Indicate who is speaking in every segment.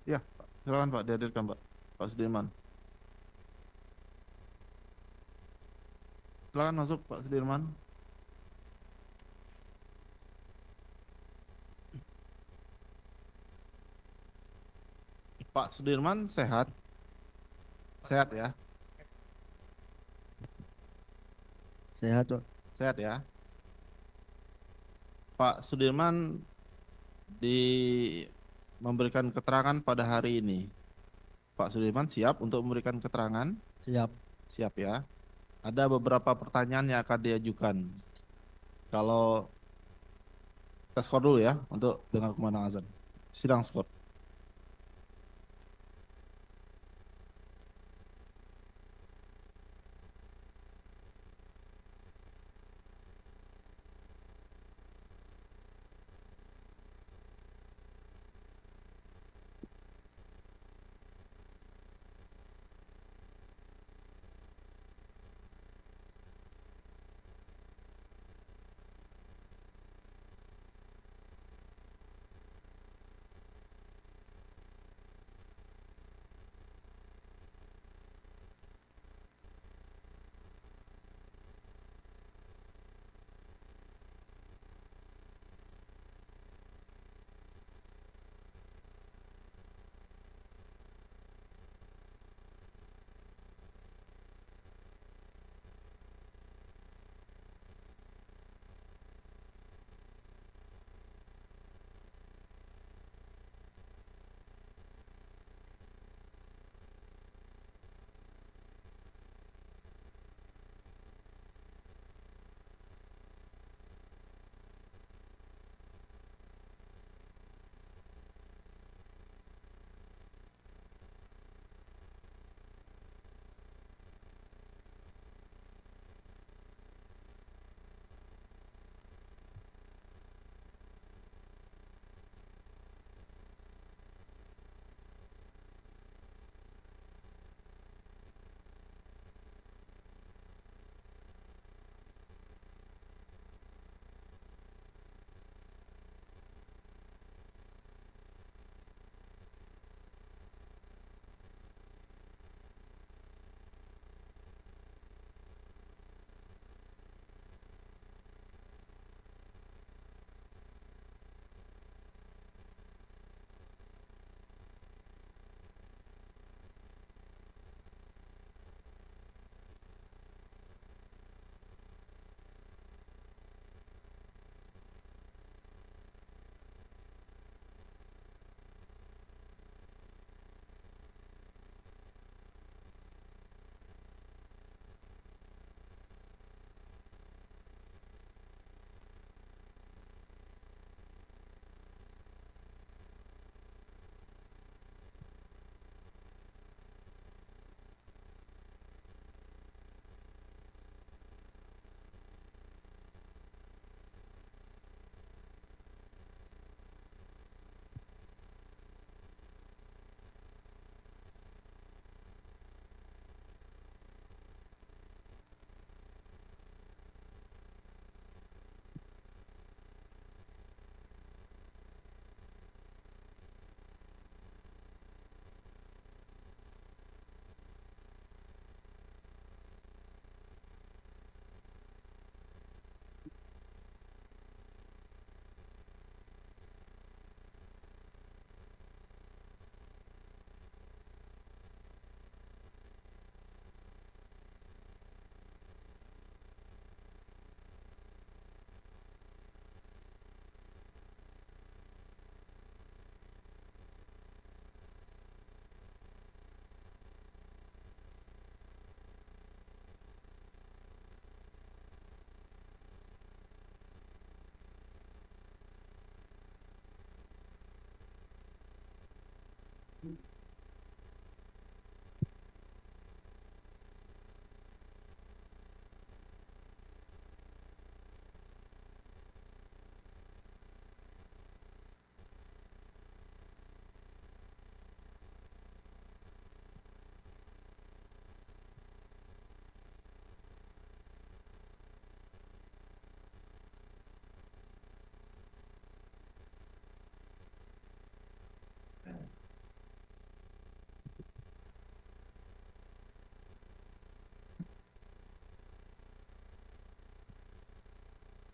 Speaker 1: Ya, silakan Pak, dihadirkan Pak. Pak Sudirman. Silakan masuk Pak Sudirman. Pak Sudirman sehat? Sehat ya?
Speaker 2: Sehat, Pak.
Speaker 1: Sehat ya? Pak Sudirman di memberikan keterangan pada hari ini. Pak Sudirman siap untuk memberikan keterangan?
Speaker 2: Siap.
Speaker 1: Siap ya. Ada beberapa pertanyaan yang akan diajukan. Kalau kita skor dulu ya untuk dengar kumandang azan. Sidang skor.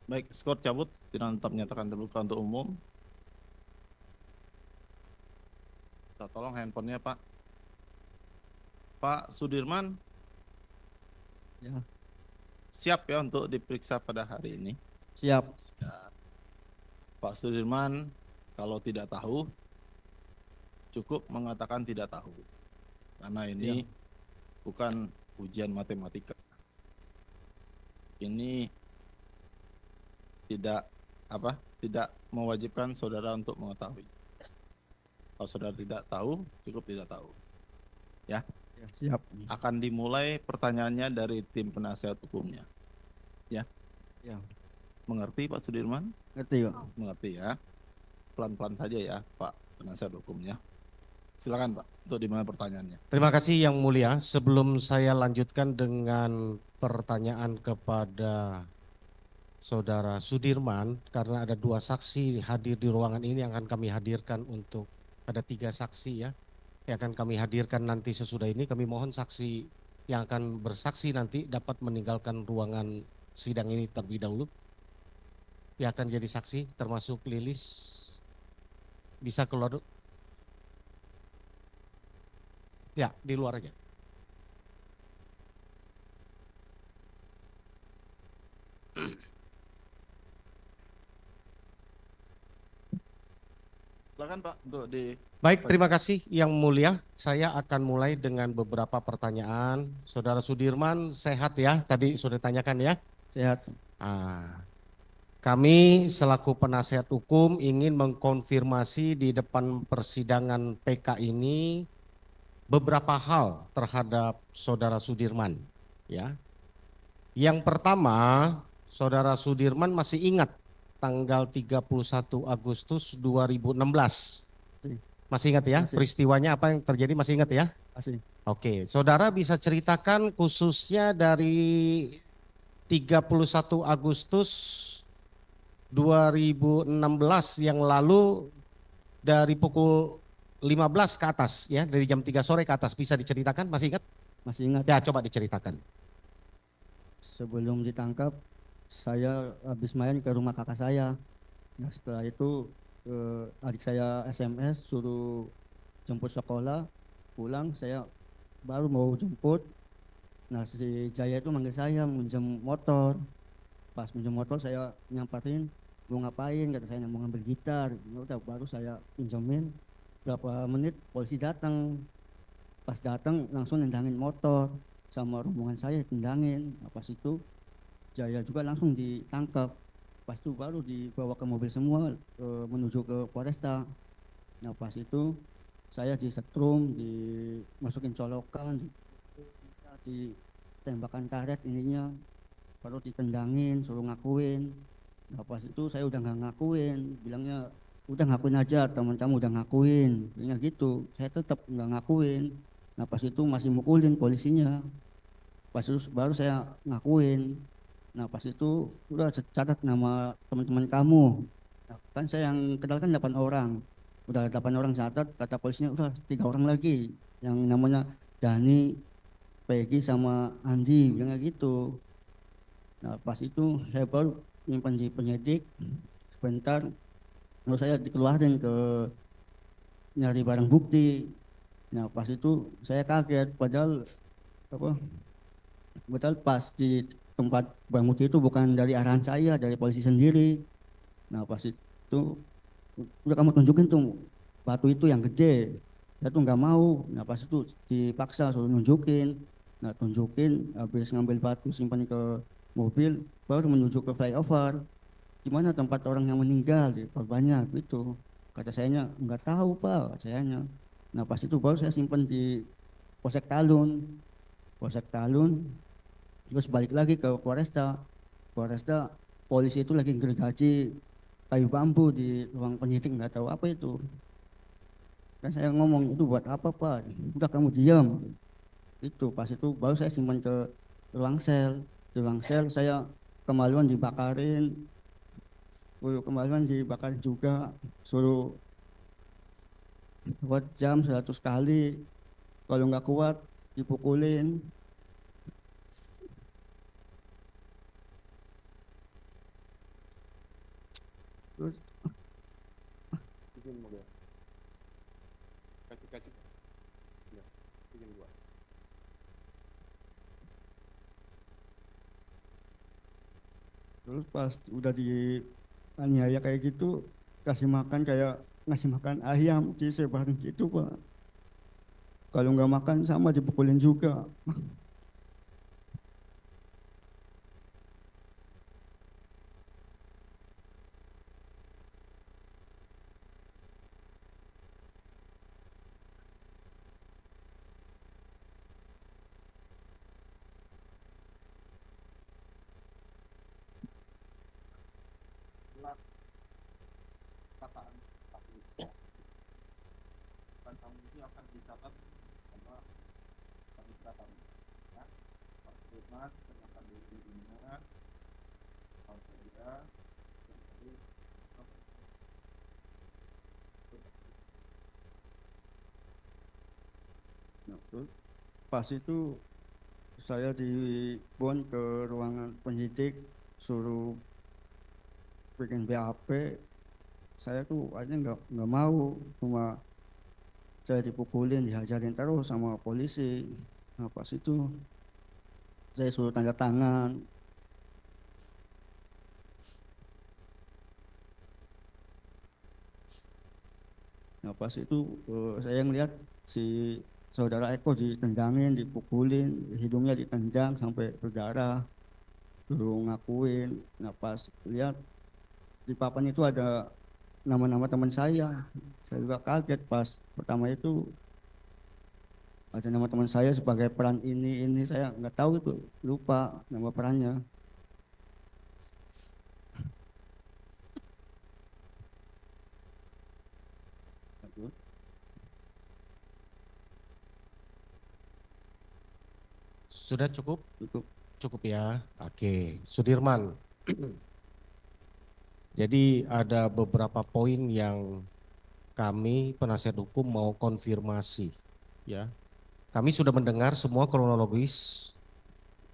Speaker 1: Baik, skor cabut, sidang tetap menyatakan terbuka untuk umum. Kita tolong handphonenya Pak. Pak Sudirman
Speaker 2: Ya,
Speaker 1: siap ya untuk diperiksa pada hari ini.
Speaker 2: siap.
Speaker 1: Siap. Pak Sudirman kalau tidak tahu cukup mengatakan tidak tahu. Karena ini bukan ujian matematika. Ini tidak mewajibkan saudara untuk mengetahui. Kalau saudara tidak tahu, cukup tidak tahu. Ya,
Speaker 2: Ya, siap.
Speaker 1: akan dimulai pertanyaannya dari tim penasihat hukumnya. Ya,
Speaker 2: Ya,
Speaker 1: mengerti Pak Sudirman?
Speaker 2: ngerti Pak.
Speaker 1: Mengerti ya. Pelan-pelan saja ya Pak penasihat hukumnya. Silakan Pak untuk dimulai pertanyaannya.
Speaker 3: Terima kasih Yang Mulia. Sebelum saya lanjutkan dengan pertanyaan kepada Saudara Sudirman, karena ada 2 saksi hadir di ruangan ini yang akan kami hadirkan untuk, ada 3 saksi ya, yang akan kami hadirkan nanti sesudah ini. Kami mohon saksi yang akan bersaksi nanti dapat meninggalkan ruangan sidang ini terlebih dahulu. Yang akan jadi saksi termasuk Lilis, bisa keluar dulu. Ya, di luar aja.
Speaker 1: Silakan Pak untuk di.
Speaker 3: Baik, terima kasih Yang Mulia. Saya akan mulai dengan beberapa pertanyaan. Saudara Sudirman sehat ya? Tadi sudah ditanyakan ya?
Speaker 2: Sehat.
Speaker 3: Kami selaku penasihat hukum ingin mengkonfirmasi di depan persidangan PK ini beberapa hal terhadap Saudara Sudirman. Ya. Yang pertama, Saudara Sudirman masih ingat tanggal 31 Agustus 2016. Masih ingat ya?
Speaker 2: Masih.
Speaker 3: Peristiwanya apa yang terjadi masih ingat ya?
Speaker 2: Masih.
Speaker 3: Oke, saudara bisa ceritakan khususnya dari 31 Agustus 2016 yang lalu dari pukul 15 ke atas ya, dari jam 3 sore ke atas, bisa diceritakan? Masih ingat?
Speaker 2: Masih ingat.
Speaker 3: Ya, coba diceritakan.
Speaker 2: Sebelum ditangkap, saya habis main ke rumah kakak saya. Nah, setelah itu adik saya SMS suruh jemput sekolah, pulang saya baru mau jemput. Nah, si Jaya itu manggil saya minjem motor. Pas minjem motor saya nyamperin, mau ngapain, kata saya mau ngambil gitar. Ya udah, baru saya pinjemin. Berapa menit polisi datang. Pas datang langsung nendangin motor, sama rombongan saya tendangin. Nah, pas itu Jaya juga langsung ditangkap. Pas itu baru dibawa ke mobil semua menuju ke Polresta. Nah, pas itu saya disetrum, dimasukin colokan, ditembakkan karet ininya, baru ditendangin, suruh ngakuin. Nah, pas itu saya udah nggak ngakuin, bilangnya udah ngakuin aja, teman kamu udah ngakuin, bilangnya gitu. Saya tetap nggak ngakuin. Nah, pas itu masih mukulin polisinya. Pas itu baru saya ngakuin. Nah, pas itu udah catat nama teman-teman kamu. Nah, kan saya yang kenal kan 8 orang. Udah 8 orang catat, kata polisinya udah 3 orang lagi. Yang namanya Dani, Peggy sama Andi, bilangnya gitu. Nah, pas itu saya baru nyimpan di penyidik. Sebentar, lalu saya dikeluarin ke nyari barang bukti. Nah, pas itu saya kaget, padahal pas di tempat barang bukti itu bukan dari arahan saya, dari polisi sendiri. Nah, pas itu udah kamu tunjukin tuh batu itu yang gede, saya tuh nggak mau. Nah, pas itu dipaksa suruh nunjukin. Nah, tunjukin, habis ngambil batu simpan ke mobil, baru menuju ke flyover, di mana tempat orang yang meninggal, di korbannya gitu. Kata sayanya nggak tahu Pak, sayanya. Nah, pas itu baru saya simpan di Polsek Talun. Terus balik lagi ke Polresta. Polisi itu lagi gergaji kayu bambu di ruang penyidik, nggak tahu apa itu. Dan saya ngomong, itu buat apa Pak? Udah kamu diam. Itu pas itu baru saya simpan ke ruang sel. Di ruang sel saya kemaluan dibakarin. Kemaluan dibakarin juga, suruh buat jam 100 kali. Kalau nggak kuat dipukulin.
Speaker 3: Dikasih. Ya, bikin dua.
Speaker 2: Terus pas udah dianiaya kayak gitu, kasih makan kayak ngasih makan ayam, disebarin gitu Pak. Kalau nggak makan sama dipukulin juga.
Speaker 1: Kataan dan kamu ini akan dicatat sama administrator ya. Pak Sudirman ternyata di dunia kalau saya dan tadi
Speaker 2: Nah, terus pas itu saya dibon ke ruangan penyidik, suruh bikin BAP. Saya tuh aja nggak mau, cuma saya dipukulin, dihajarin terus sama polisi. Nah, pas itu saya suruh tanda tangan. Nah, pas itu saya ngeliat si saudara Eko ditendangin, dipukulin, hidungnya ditendang sampai berdarah, suruh ngakuin. Nah, pas lihat di papan itu ada nama-nama teman saya juga kaget pas pertama itu ada nama teman saya sebagai peran ini saya nggak tahu itu, lupa nama perannya.
Speaker 3: Sudah cukup?
Speaker 2: Cukup.
Speaker 3: Cukup ya. Oke, Sudirman. Jadi ada beberapa poin yang kami penasihat hukum mau konfirmasi ya. Kami sudah mendengar semua kronologis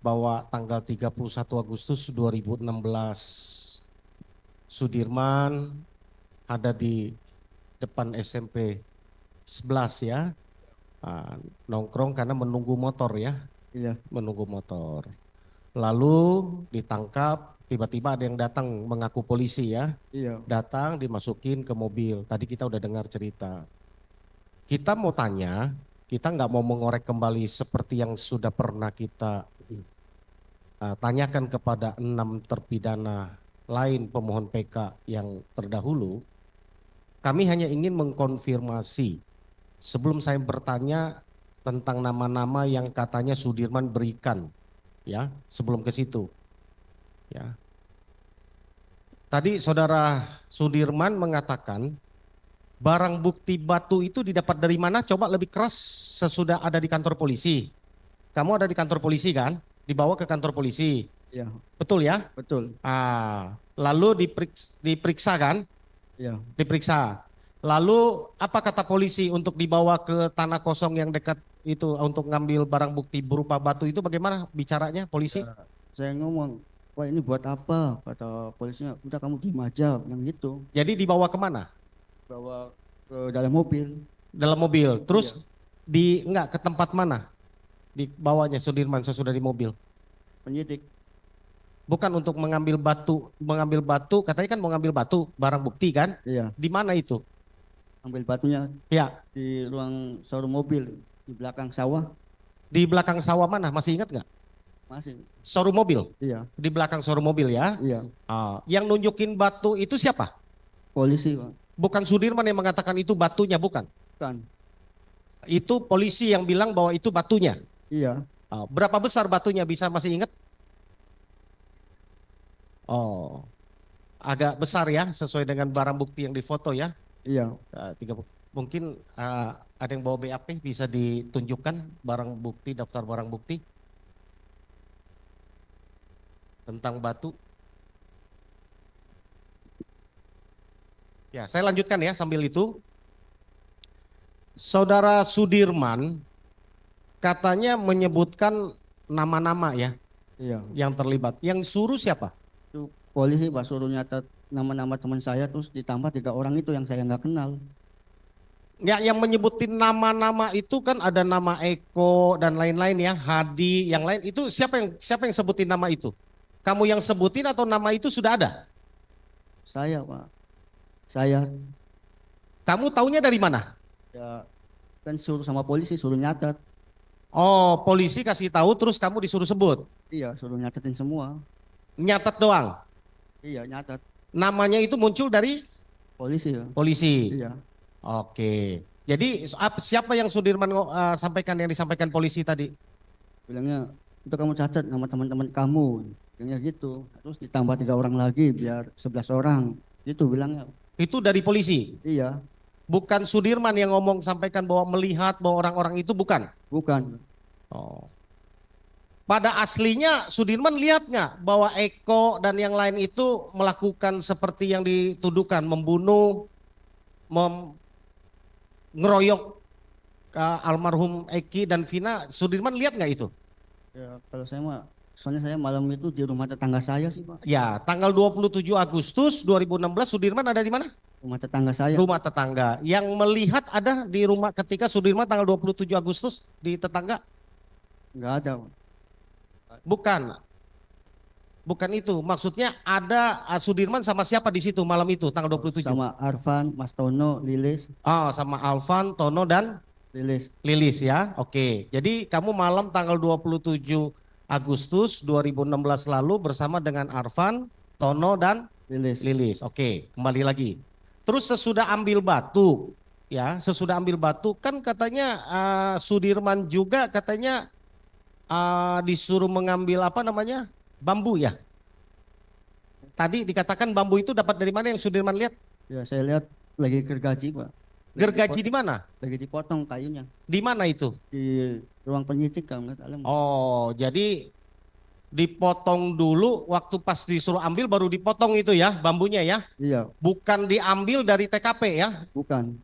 Speaker 3: bahwa tanggal 31 Agustus 2016 Sudirman ada di depan SMP 11 ya. Nongkrong karena menunggu motor ya.
Speaker 2: Iya.
Speaker 3: Menunggu motor. Lalu ditangkap, tiba-tiba ada yang datang mengaku polisi ya.
Speaker 2: Iya.
Speaker 3: Datang dimasukin ke mobil. Tadi kita udah dengar cerita. Kita mau tanya, kita nggak mau mengorek kembali seperti yang sudah pernah kita tanyakan kepada 6 terpidana lain pemohon PK yang terdahulu. Kami hanya ingin mengkonfirmasi sebelum saya bertanya tentang nama-nama yang katanya Sudirman berikan. Ya, sebelum ke situ. Ya. Tadi saudara Sudirman mengatakan barang bukti batu itu didapat dari mana? Coba lebih keras sesudah ada di kantor polisi. Kamu ada di kantor polisi kan? Dibawa ke kantor polisi.
Speaker 2: Iya.
Speaker 3: Betul ya?
Speaker 2: Betul.
Speaker 3: Lalu diperiksa kan?
Speaker 2: Iya.
Speaker 3: Diperiksa. Lalu apa kata polisi untuk dibawa ke tanah kosong yang dekat itu untuk ngambil barang bukti berupa batu itu bagaimana bicaranya polisi?
Speaker 2: Saya ngomong, wah ini buat apa? Kata polisinya, udah kamu diem aja, bilang gitu.
Speaker 3: Jadi dibawa kemana?
Speaker 2: Bawa ke dalam mobil.
Speaker 3: Dalam mobil. Terus ke tempat mana? Dibawanya Sudirman sesudah di mobil.
Speaker 2: Penyidik.
Speaker 3: Bukan untuk mengambil batu, katanya kan mau ngambil batu, barang bukti kan?
Speaker 2: Iya.
Speaker 3: Di mana itu?
Speaker 2: Ambil batunya
Speaker 3: Ya,
Speaker 2: di ruang showroom mobil di belakang sawah.
Speaker 3: di belakang sawah mana? Masih ingat nggak?
Speaker 2: Masih.
Speaker 3: Showroom mobil?
Speaker 2: Iya.
Speaker 3: Di belakang showroom mobil ya?
Speaker 2: Iya.
Speaker 3: Yang nunjukin batu itu siapa?
Speaker 2: Polisi Pak.
Speaker 3: Bukan Sudirman yang mengatakan itu batunya, bukan?
Speaker 2: Bukan.
Speaker 3: Itu polisi yang bilang bahwa itu batunya.
Speaker 2: Iya.
Speaker 3: Berapa besar batunya, bisa masih ingat? Oh, agak besar ya, sesuai dengan barang bukti yang difoto ya.
Speaker 2: Iya.
Speaker 3: Mungkin ada yang bawa BAP, bisa ditunjukkan barang bukti, daftar barang bukti tentang batu. Ya, saya lanjutkan ya sambil itu. Saudara Sudirman katanya menyebutkan nama-nama ya.
Speaker 2: Iya.
Speaker 3: Yang terlibat. Yang suruh siapa?
Speaker 2: Itu polisi Pak, suruh nyatat nama-nama teman saya, terus ditambah 3 orang itu yang saya nggak kenal.
Speaker 3: Ya, yang menyebutin nama-nama itu kan ada nama Eko dan lain-lain ya, Hadi, yang lain itu siapa yang sebutin nama itu? Kamu yang sebutin atau nama itu sudah ada?
Speaker 2: Saya Pak, saya
Speaker 3: Kamu taunya dari mana?
Speaker 2: ya kan suruh sama polisi suruh nyatet.
Speaker 3: Oh, polisi kasih tahu terus kamu disuruh sebut.
Speaker 2: Iya, suruh nyatetin semua.
Speaker 3: Nyatet doang.
Speaker 2: Iya, nyatet
Speaker 3: Namanya itu muncul dari
Speaker 2: polisi ya.
Speaker 3: polisi.
Speaker 2: Iya,
Speaker 3: Oke. Jadi siapa yang Sudirman sampaikan yang disampaikan polisi tadi?
Speaker 2: bilangnya itu kamu catat nama teman-teman kamu. Bilangnya gitu. Terus ditambah 3 orang lagi biar 11 orang. Gitu bilangnya.
Speaker 3: Itu dari polisi.
Speaker 2: Iya,
Speaker 3: Bukan Sudirman yang ngomong sampaikan bahwa melihat bahwa orang-orang itu bukan.
Speaker 2: bukan.
Speaker 3: Oh. Pada aslinya Sudirman lihat nggak bahwa Eko dan yang lain itu melakukan seperti yang dituduhkan, membunuh, ngeroyok almarhum Eki dan Vina. Sudirman lihat nggak itu?
Speaker 2: Ya, kalau saya mah soalnya saya malam itu di rumah tetangga saya sih, Pak.
Speaker 3: Ya, tanggal 27 Agustus 2016 Sudirman ada di mana?
Speaker 2: Rumah tetangga saya.
Speaker 3: Rumah tetangga. Yang melihat ada di rumah ketika Sudirman tanggal 27 Agustus di tetangga?
Speaker 2: Nggak ada, Pak.
Speaker 3: Bukan. Bukan itu. Maksudnya ada Sudirman sama siapa di situ malam itu tanggal 27?
Speaker 2: Sama Arfan, Mas Tono, Lilis,
Speaker 3: Oh, sama Alvan, Tono dan
Speaker 2: Lilis.
Speaker 3: Lilis ya. Oke. Jadi kamu malam tanggal 27 Agustus 2016 lalu bersama dengan Arvan, Tono dan
Speaker 2: Lilis.
Speaker 3: Lilis. Oke, kembali lagi. Terus sesudah ambil batu, ya, sesudah ambil batu kan katanya Sudirman juga katanya disuruh mengambil apa namanya? Bambu ya. Tadi dikatakan bambu itu dapat dari mana yang Sudirman lihat?
Speaker 2: Ya, saya lihat lagi gergaji, Pak.
Speaker 3: Gergaji di mana?
Speaker 2: Lagi dipotong kayunya
Speaker 3: Di mana itu?
Speaker 2: di ruang penyidik kalau nggak salah.
Speaker 3: Oh, jadi dipotong dulu waktu pas disuruh ambil baru dipotong itu ya bambunya ya.
Speaker 2: Iya,
Speaker 3: Bukan diambil dari TKP ya.
Speaker 2: bukan.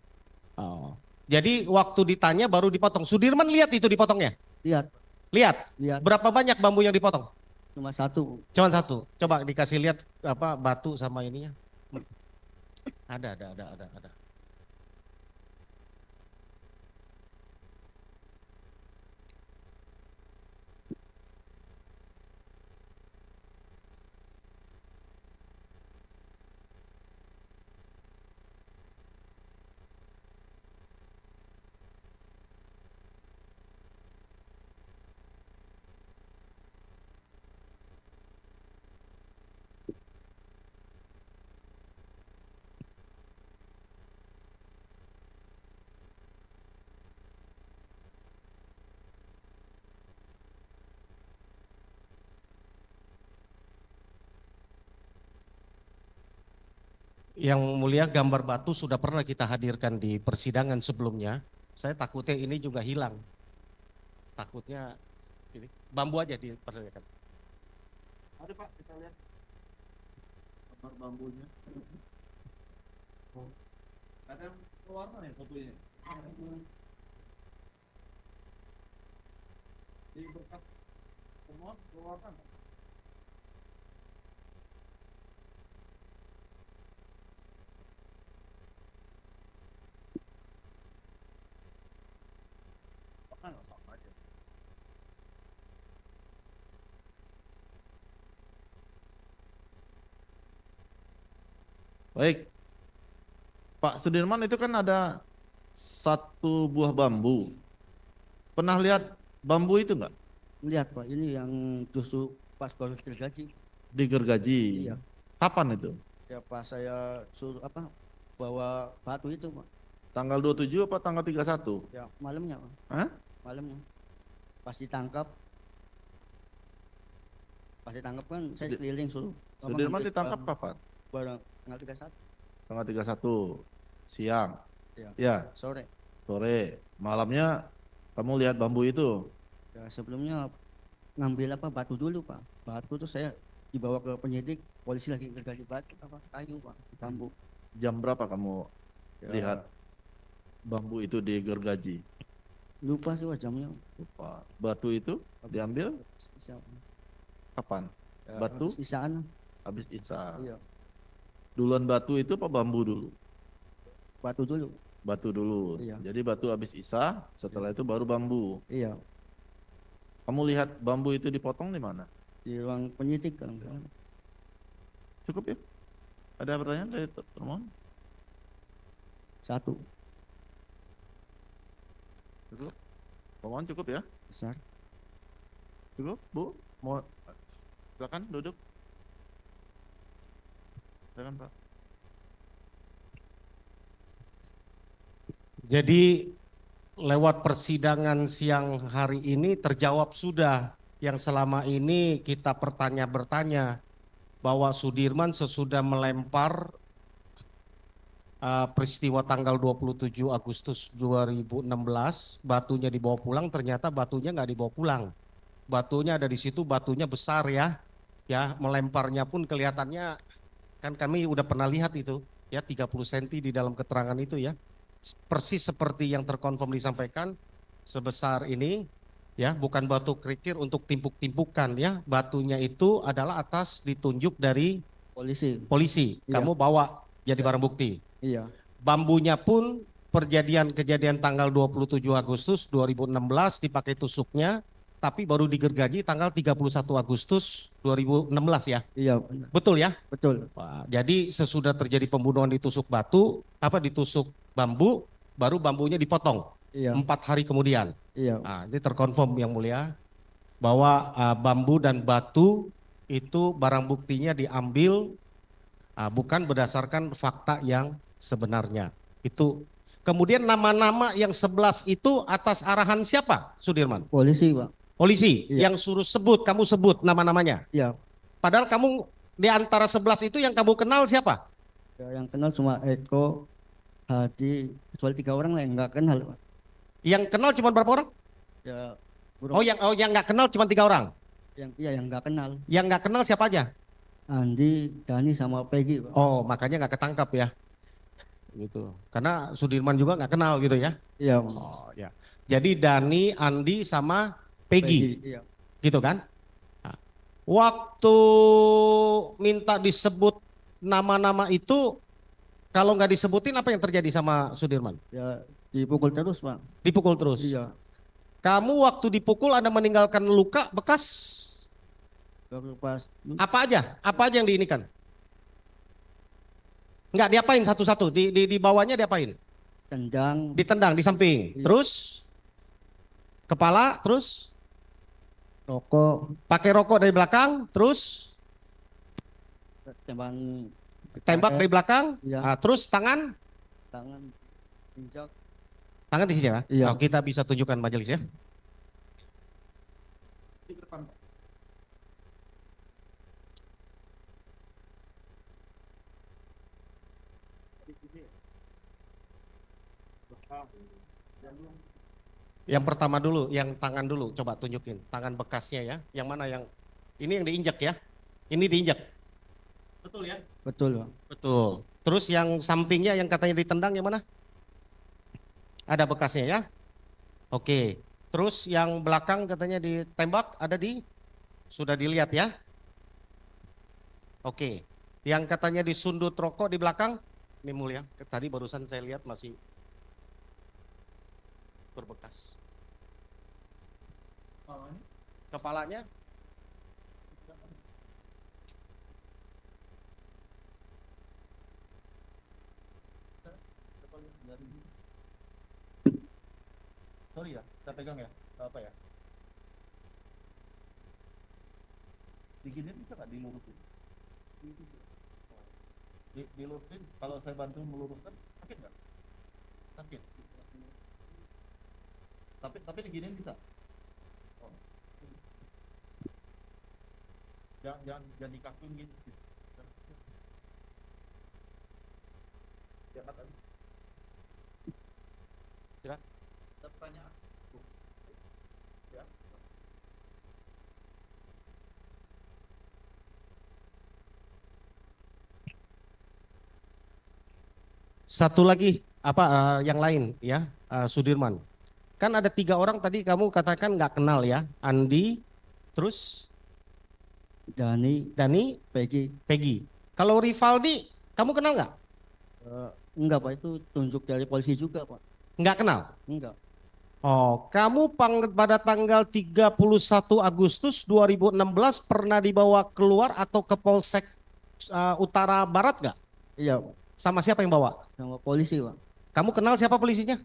Speaker 3: Oh. Jadi waktu ditanya baru dipotong. Sudirman lihat itu dipotongnya?
Speaker 2: Lihat,
Speaker 3: Lihat.
Speaker 2: lihat.
Speaker 3: Berapa banyak bambu yang dipotong?
Speaker 2: Cuma satu.
Speaker 3: Cuman satu. Coba dikasih lihat apa batu sama ininya. Ada. Yang mulia gambar batu sudah pernah kita hadirkan di persidangan sebelumnya. Saya takutnya ini juga hilang. Takutnya ini bambu aja diperlihatkan.
Speaker 1: Ada Pak, kita lihat gambar bambunya. Kadang keluar nih fotonya. Di bekas pemohon keluarkan. Sama aja.
Speaker 4: Baik, Pak Sudirman itu kan ada satu buah bambu. Pernah lihat bambu itu enggak?
Speaker 2: Lihat, Pak, ini yang justru pas baru gergaji.
Speaker 4: Di gergaji.
Speaker 2: Iya.
Speaker 4: Kapan itu?
Speaker 2: Ya pas saya suruh bawa batu itu, Pak.
Speaker 4: Tanggal 27 apa tanggal 31?
Speaker 2: Ya malamnya, Pak.
Speaker 4: Hah?
Speaker 2: Malamnya. Pas ditangkap kan saya keliling suruh.
Speaker 4: Sudirman
Speaker 2: ngambil
Speaker 4: ditangkap kapan?
Speaker 2: barang tanggal 31
Speaker 4: Tanggal 31 siang.
Speaker 2: Iya.
Speaker 4: Ya,
Speaker 2: sore.
Speaker 4: sore. Malamnya kamu lihat bambu itu.
Speaker 2: Ya sebelumnya ngambil batu dulu, Pak. Batu tuh saya dibawa ke penyidik, polisi lagi gergaji batu kayu, Pak, bambu.
Speaker 4: Jam berapa kamu
Speaker 2: Ya,
Speaker 4: lihat bambu itu di gergaji?
Speaker 2: lupa sih, Pak, jamnya.
Speaker 4: Lupa. Batu itu diambil
Speaker 2: Isya.
Speaker 4: kapan?
Speaker 2: Ya,
Speaker 4: Batu?
Speaker 2: habis isaan.
Speaker 4: Habis isya.
Speaker 2: Iya,
Speaker 4: Duluan batu itu apa bambu dulu?
Speaker 2: batu dulu.
Speaker 4: Batu dulu.
Speaker 2: Iya.
Speaker 4: Jadi batu habis Isa, setelah itu baru bambu.
Speaker 2: Iya,
Speaker 4: Kamu lihat bambu itu dipotong di mana?
Speaker 2: di ruang penyidik kalau nggak salah.
Speaker 4: Cukup ya? Ada pertanyaan dari termohon?
Speaker 2: Satu
Speaker 4: Cukup? Termohon cukup ya?
Speaker 2: besar.
Speaker 4: Cukup, Bu? Mau silakan duduk. Silakan, Pak.
Speaker 3: Jadi lewat persidangan siang hari ini terjawab sudah yang selama ini kita bertanya bahwa Sudirman sesudah melempar peristiwa tanggal 27 Agustus 2016 batunya dibawa pulang, ternyata batunya nggak dibawa pulang. Batunya ada di situ, batunya besar ya. Ya, melemparnya pun kelihatannya kan kami udah pernah lihat itu ya 30 cm di dalam keterangan itu ya. Persis seperti yang terkonfirm disampaikan sebesar ini ya, bukan batu kerikil untuk timpuk-timpukan ya. Batunya itu adalah atas ditunjuk dari
Speaker 2: Polisi.
Speaker 3: polisi.
Speaker 2: Iya.
Speaker 3: Kamu bawa jadi barang bukti.
Speaker 2: Iya,
Speaker 3: Bambunya pun kejadian tanggal 27 Agustus 2016 dipakai tusuknya, tapi baru digergaji tanggal 31 Agustus 2016 ya.
Speaker 2: iya benar.
Speaker 3: Betul ya?
Speaker 2: Betul.
Speaker 3: Wah, jadi sesudah terjadi pembunuhan ditusuk ditusuk bambu, baru bambunya dipotong
Speaker 2: Iya,
Speaker 3: 4 hari kemudian.
Speaker 2: iya,
Speaker 3: Nah, ini terkonfirm yang mulia bahwa bambu dan batu itu barang buktinya diambil bukan berdasarkan fakta yang sebenarnya. Itu kemudian nama-nama yang 11 itu atas arahan siapa, Sudirman?
Speaker 2: polisi Pak.
Speaker 3: Polisi
Speaker 2: Iya.
Speaker 3: yang suruh kamu sebut nama-namanya.
Speaker 2: Iya,
Speaker 3: Padahal kamu di antara 11 itu yang kamu kenal siapa?
Speaker 2: ya, yang kenal cuma Eko, Hadi, kecuali 3 orang lah yang nggak kenal Pak.
Speaker 3: Yang kenal cuma berapa orang?
Speaker 2: Ya,
Speaker 3: Yang nggak kenal cuma 3 orang.
Speaker 2: yang nggak kenal.
Speaker 3: Yang nggak kenal siapa aja?
Speaker 2: Andi, Dani sama Peggy Pak.
Speaker 3: Oh, makanya nggak ketangkap ya. Gitu. Karena Sudirman juga nggak kenal gitu ya.
Speaker 2: Iya, Pak.
Speaker 3: Oh, ya. Jadi Dani, Andi sama Peggy.
Speaker 2: Iya.
Speaker 3: Gitu kan? Nah, waktu minta disebut nama-nama itu, kalau nggak disebutin apa yang terjadi sama Sudirman?
Speaker 2: Ya dipukul terus Pak.
Speaker 3: Dipukul terus.
Speaker 2: Iya.
Speaker 3: Kamu waktu dipukul Anda meninggalkan luka bekas
Speaker 2: Baru pas
Speaker 3: apa aja? Apa aja yang diinikan? Nggak diapain satu-satu? Di bawahnya diapain?
Speaker 2: tendang,
Speaker 3: Ditendang di samping.
Speaker 2: Iya.
Speaker 3: Terus kepala, terus
Speaker 2: rokok,
Speaker 3: pakai rokok dari belakang, terus
Speaker 2: tembakan
Speaker 3: tembak dari belakang,
Speaker 2: Iya.
Speaker 3: terus tangan
Speaker 2: tangan, injak.
Speaker 3: di sini ya.
Speaker 2: Iya.
Speaker 3: Oh, kita bisa tunjukkan majelis ya.
Speaker 1: Di depan, Pak. Di sini. Belakang. Jangan.
Speaker 3: Yang pertama dulu, yang tangan dulu, coba tunjukin tangan bekasnya ya. Yang mana yang ini yang diinjak ya? Ini diinjak. Betul ya?
Speaker 2: Betul Pak.
Speaker 3: Betul. Terus yang sampingnya yang katanya ditendang yang mana? Ada bekasnya ya? Oke. Terus yang belakang katanya ditembak ada sudah dilihat ya? Oke. Yang katanya disundut rokok di belakang, ini mulia. Tadi barusan saya lihat masih berbekas.
Speaker 1: Kepalanya.
Speaker 3: Kepalanya
Speaker 1: Sorry ya, saya pegang ya. Apa ya? Diginiin bisa nggak dilurusin? Dilurusin. Kalau saya bantu meluruskan, sakit nggak? Sakit. Tapi diginiin bisa. Oh. Jangan dikakuin gitu. Jangan.
Speaker 3: Silakan.
Speaker 1: Ada pertanyaan? Ya.
Speaker 3: satu lagi yang lain ya, Sudirman. Kan ada 3 orang tadi kamu katakan nggak kenal ya, Andi, terus
Speaker 2: Dani,
Speaker 3: Dani,
Speaker 2: Peggy.
Speaker 3: Peggy. Kalau Rivaldi, kamu kenal nggak?
Speaker 2: Enggak Pak, itu tunjuk dari polisi juga Pak.
Speaker 3: Nggak kenal?
Speaker 2: Enggak.
Speaker 3: Oh, kamu pada tanggal 31 Agustus 2016 pernah dibawa keluar atau ke Polsek Utara Barat nggak?
Speaker 2: Iya Pak,
Speaker 3: Sama siapa yang bawa?
Speaker 2: sama polisi Pak.
Speaker 3: Kamu kenal siapa polisinya?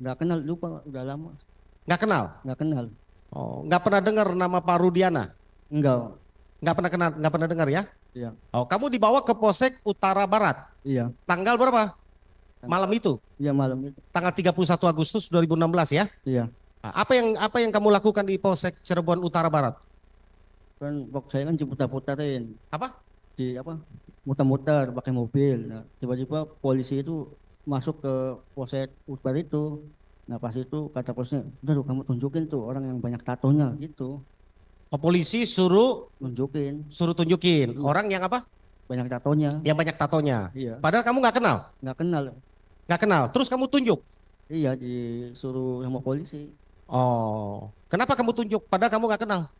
Speaker 2: Enggak kenal, lupa Pak, udah lama.
Speaker 3: Nggak kenal?
Speaker 2: Enggak kenal.
Speaker 3: Oh, nggak pernah dengar nama Pak Rudiana?
Speaker 2: Enggak Pak.
Speaker 3: Nggak pernah kenal, nggak pernah dengar ya?
Speaker 2: Iya.
Speaker 3: Oh, kamu dibawa ke Polsek Utara Barat.
Speaker 2: Iya.
Speaker 3: Tanggal berapa? Malam itu,
Speaker 2: Iya malam itu.
Speaker 3: tanggal 31 Agustus 2016 ya?
Speaker 2: Iya.
Speaker 3: Nah, apa yang kamu lakukan di Polsek Cirebon Utara Barat?
Speaker 2: Kan waktu saya kan diputar-putarin.
Speaker 3: Apa?
Speaker 2: Muter-muter pakai mobil. Nah, tiba-tiba polisi itu masuk ke polsek Utara itu. Nah, pas itu kata polisinya, udah tuh kamu tunjukin tuh orang yang banyak tatonya gitu.
Speaker 3: Oh, polisi suruh
Speaker 2: Tunjukin
Speaker 3: tunjukin orang yang apa?
Speaker 2: banyak tatonya.
Speaker 3: Yang banyak tatonya.
Speaker 2: Iya.
Speaker 3: Padahal kamu nggak kenal,
Speaker 2: Nggak kenal.
Speaker 3: nggak kenal. Terus kamu tunjuk.
Speaker 2: Iya, disuruh sama polisi.
Speaker 3: Oh, kenapa kamu tunjuk? Padahal kamu nggak kenal.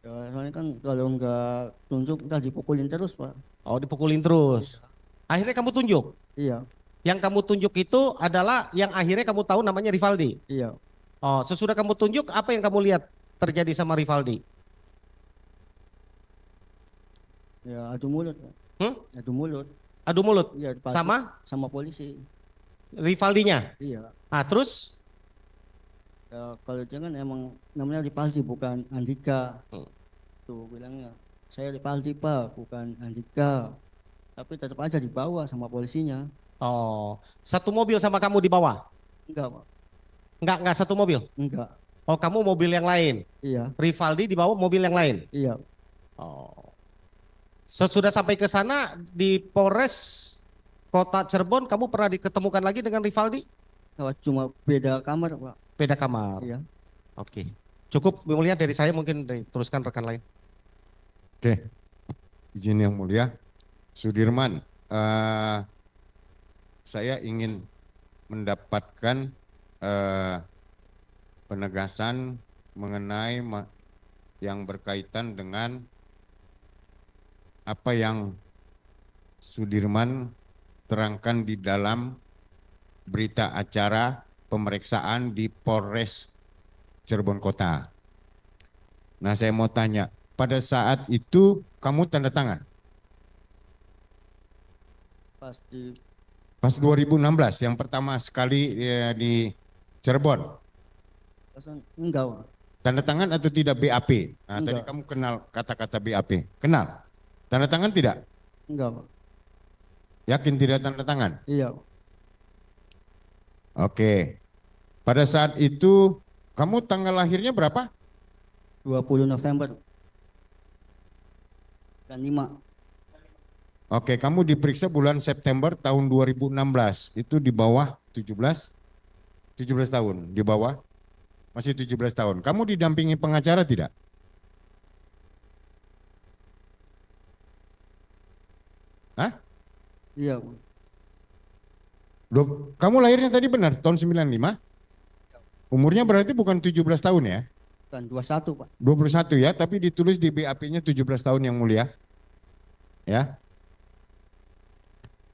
Speaker 2: Ya, soalnya kan kalau nggak tunjuk udah dipukulin terus Pak.
Speaker 3: Oh, dipukulin terus. Akhirnya kamu tunjuk.
Speaker 2: Iya.
Speaker 3: Yang kamu tunjuk itu adalah yang akhirnya kamu tahu namanya Rivaldi.
Speaker 2: Iya.
Speaker 3: Oh, sesudah kamu tunjuk, apa yang kamu lihat terjadi sama Rivaldi?
Speaker 2: Ya adu mulut Pak.
Speaker 3: Hmm?
Speaker 2: Adu mulut.
Speaker 3: Adu mulut
Speaker 2: Iya, pas-
Speaker 3: sama
Speaker 2: sama polisi.
Speaker 3: Rivaldinya.
Speaker 2: Iya.
Speaker 3: Ah, terus?
Speaker 2: Ya, kalau dia kan emang namanya Ripaldi bukan Andika.
Speaker 3: Hmm.
Speaker 2: Tuh bilangnya, saya Ripaldi Pak, bukan Andika. Tapi tetap aja dibawa sama polisinya.
Speaker 3: Oh, satu mobil sama kamu di bawah?
Speaker 2: Enggak Pak,
Speaker 3: Enggak satu mobil.
Speaker 2: enggak.
Speaker 3: Oh, kamu mobil yang lain.
Speaker 2: Iya,
Speaker 3: Rivaldi dibawa mobil yang lain.
Speaker 2: iya.
Speaker 3: Oh. Sesudah sampai ke sana di Polres Kota Cirebon, kamu pernah diketemukan lagi dengan Rivaldi?
Speaker 2: Cuma beda kamar Pak.
Speaker 3: Beda kamar.
Speaker 2: Iya.
Speaker 3: Oke. Cukup mulia dari saya, mungkin teruskan rekan lain.
Speaker 5: Oke, izin yang mulia, Sudirman, saya ingin mendapatkan penegasan mengenai yang berkaitan dengan apa yang Sudirman terangkan di dalam berita acara pemeriksaan di Polres Cirebon Kota. Nah, saya mau tanya, pada saat itu kamu tanda tangan? Pas 2016, yang pertama sekali di Cirebon.
Speaker 2: Enggak Pak.
Speaker 5: Tanda tangan atau tidak BAP? Nah, tadi
Speaker 2: Enggak.
Speaker 5: kamu kenal kata-kata BAP. Kenal? Tanda tangan tidak?
Speaker 2: Enggak Pak.
Speaker 5: Yakin tidak tanda tangan?
Speaker 2: Iya Pak.
Speaker 5: Oke. Pada saat itu kamu tanggal lahirnya berapa?
Speaker 2: 20 November. Dan 5.
Speaker 5: Oke, kamu diperiksa bulan September tahun 2016. Itu di bawah 17 tahun, di bawah masih 17 tahun. Kamu didampingi pengacara tidak? Hah?
Speaker 2: Iya Pak.
Speaker 5: Kamu lahirnya tadi benar tahun 95? Umurnya berarti bukan 17 tahun ya?
Speaker 2: Dan 21 Pak.
Speaker 5: 21 ya, tapi ditulis di BAP-nya 17 tahun yang mulia. Ya.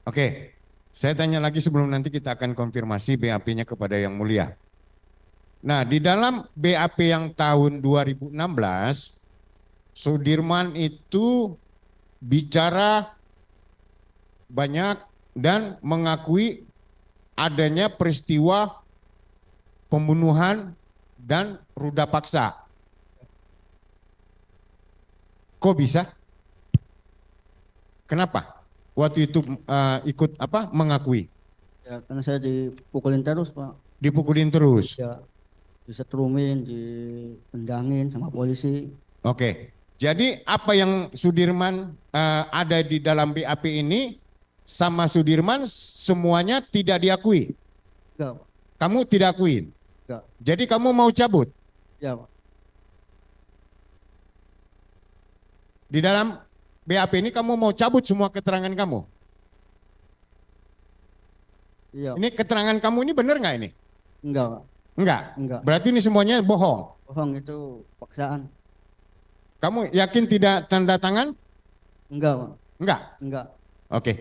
Speaker 5: Oke, saya tanya lagi sebelum nanti kita akan konfirmasi BAP-nya kepada yang mulia. Nah, di dalam BAP yang tahun 2016, Sudirman itu bicara banyak dan mengakui adanya peristiwa pembunuhan dan ruda paksa. Kok bisa? Kenapa? Waktu itu ikut mengakui?
Speaker 2: Ya, karena saya dipukulin terus Pak.
Speaker 5: Dipukulin terus.
Speaker 2: Ya, disetrumin, ditendangin sama polisi.
Speaker 5: Oke. Jadi apa yang Sudirman ada di dalam BAP ini sama Sudirman semuanya tidak diakui?
Speaker 2: Enggak Pak.
Speaker 5: Kamu tidak akuin?
Speaker 2: Enggak.
Speaker 5: Jadi kamu mau cabut?
Speaker 2: Ya Pak.
Speaker 5: Di dalam BAP ini kamu mau cabut semua keterangan kamu?
Speaker 2: Iya.
Speaker 5: Ini keterangan kamu ini benar nggak ini?
Speaker 2: Enggak Pak.
Speaker 5: Enggak.
Speaker 2: Enggak.
Speaker 5: Berarti ini semuanya bohong.
Speaker 2: Bohong, itu paksaan.
Speaker 5: Kamu yakin tidak tanda tangan?
Speaker 2: Enggak Pak.
Speaker 5: Enggak.
Speaker 2: Enggak.
Speaker 5: Oke.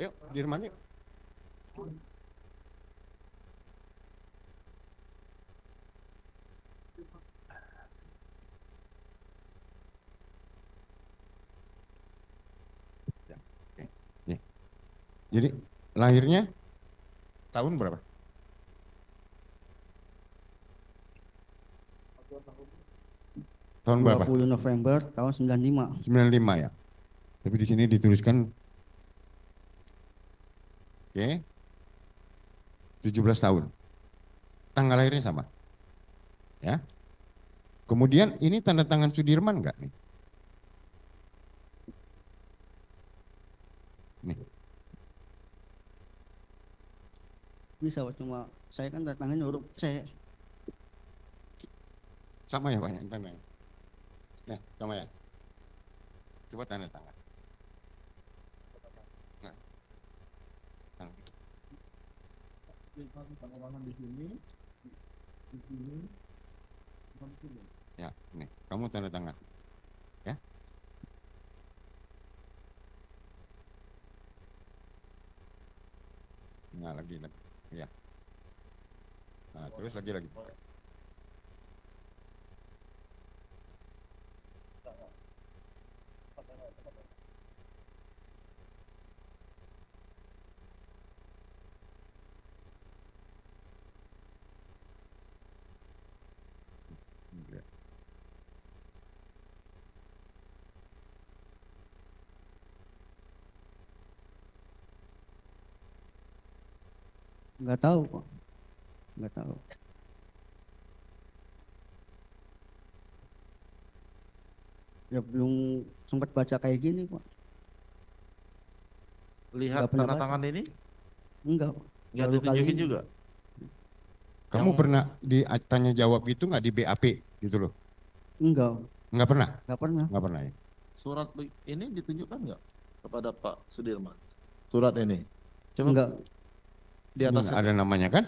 Speaker 5: Ayo, Dirman yuk. Ya, oke. Nih. Jadi lahirnya tahun berapa? Tahun berapa?
Speaker 2: 20 November tahun 95.
Speaker 5: 95 ya. Tapi di sini dituliskan oke. 17 tahun. Tanggal lahirnya sama. Ya. Kemudian ini tanda tangan Sudirman enggak nih? Nih.
Speaker 2: Bisa Pak, cuma saya kan datangin huruf C.
Speaker 5: Sama ya Pak yang tanda. Nah, sama ya. Coba tanda tangan. Nah.
Speaker 1: Tanda tangan di sini, di sini, di sini.
Speaker 5: Ya, nih, kamu tanda tangan. Ya. Nah, lagi. Ya. Nah, terus lagi.
Speaker 2: Nggak tahu Pak. Nggak tahu. Ya belum sempat baca kayak gini Pak.
Speaker 4: Lihat
Speaker 2: Nggak pernah
Speaker 4: tanda
Speaker 2: baca.
Speaker 4: tangan ini?
Speaker 2: Enggak Pak.
Speaker 4: Nggak
Speaker 2: Baru kali
Speaker 4: ditunjukin
Speaker 2: ini.
Speaker 4: juga?
Speaker 5: Kamu
Speaker 4: Yang-
Speaker 5: pernah ditanya jawab gitu nggak di BAP gitu loh?
Speaker 2: Enggak.
Speaker 5: Nggak pernah?
Speaker 2: Nggak pernah.
Speaker 5: Nggak pernah ya?
Speaker 4: Surat ini ditunjukkan nggak kepada Pak Sudirman? Surat ini. Coba
Speaker 2: Enggak.
Speaker 4: di atas
Speaker 5: Ini nggak ada namanya kan?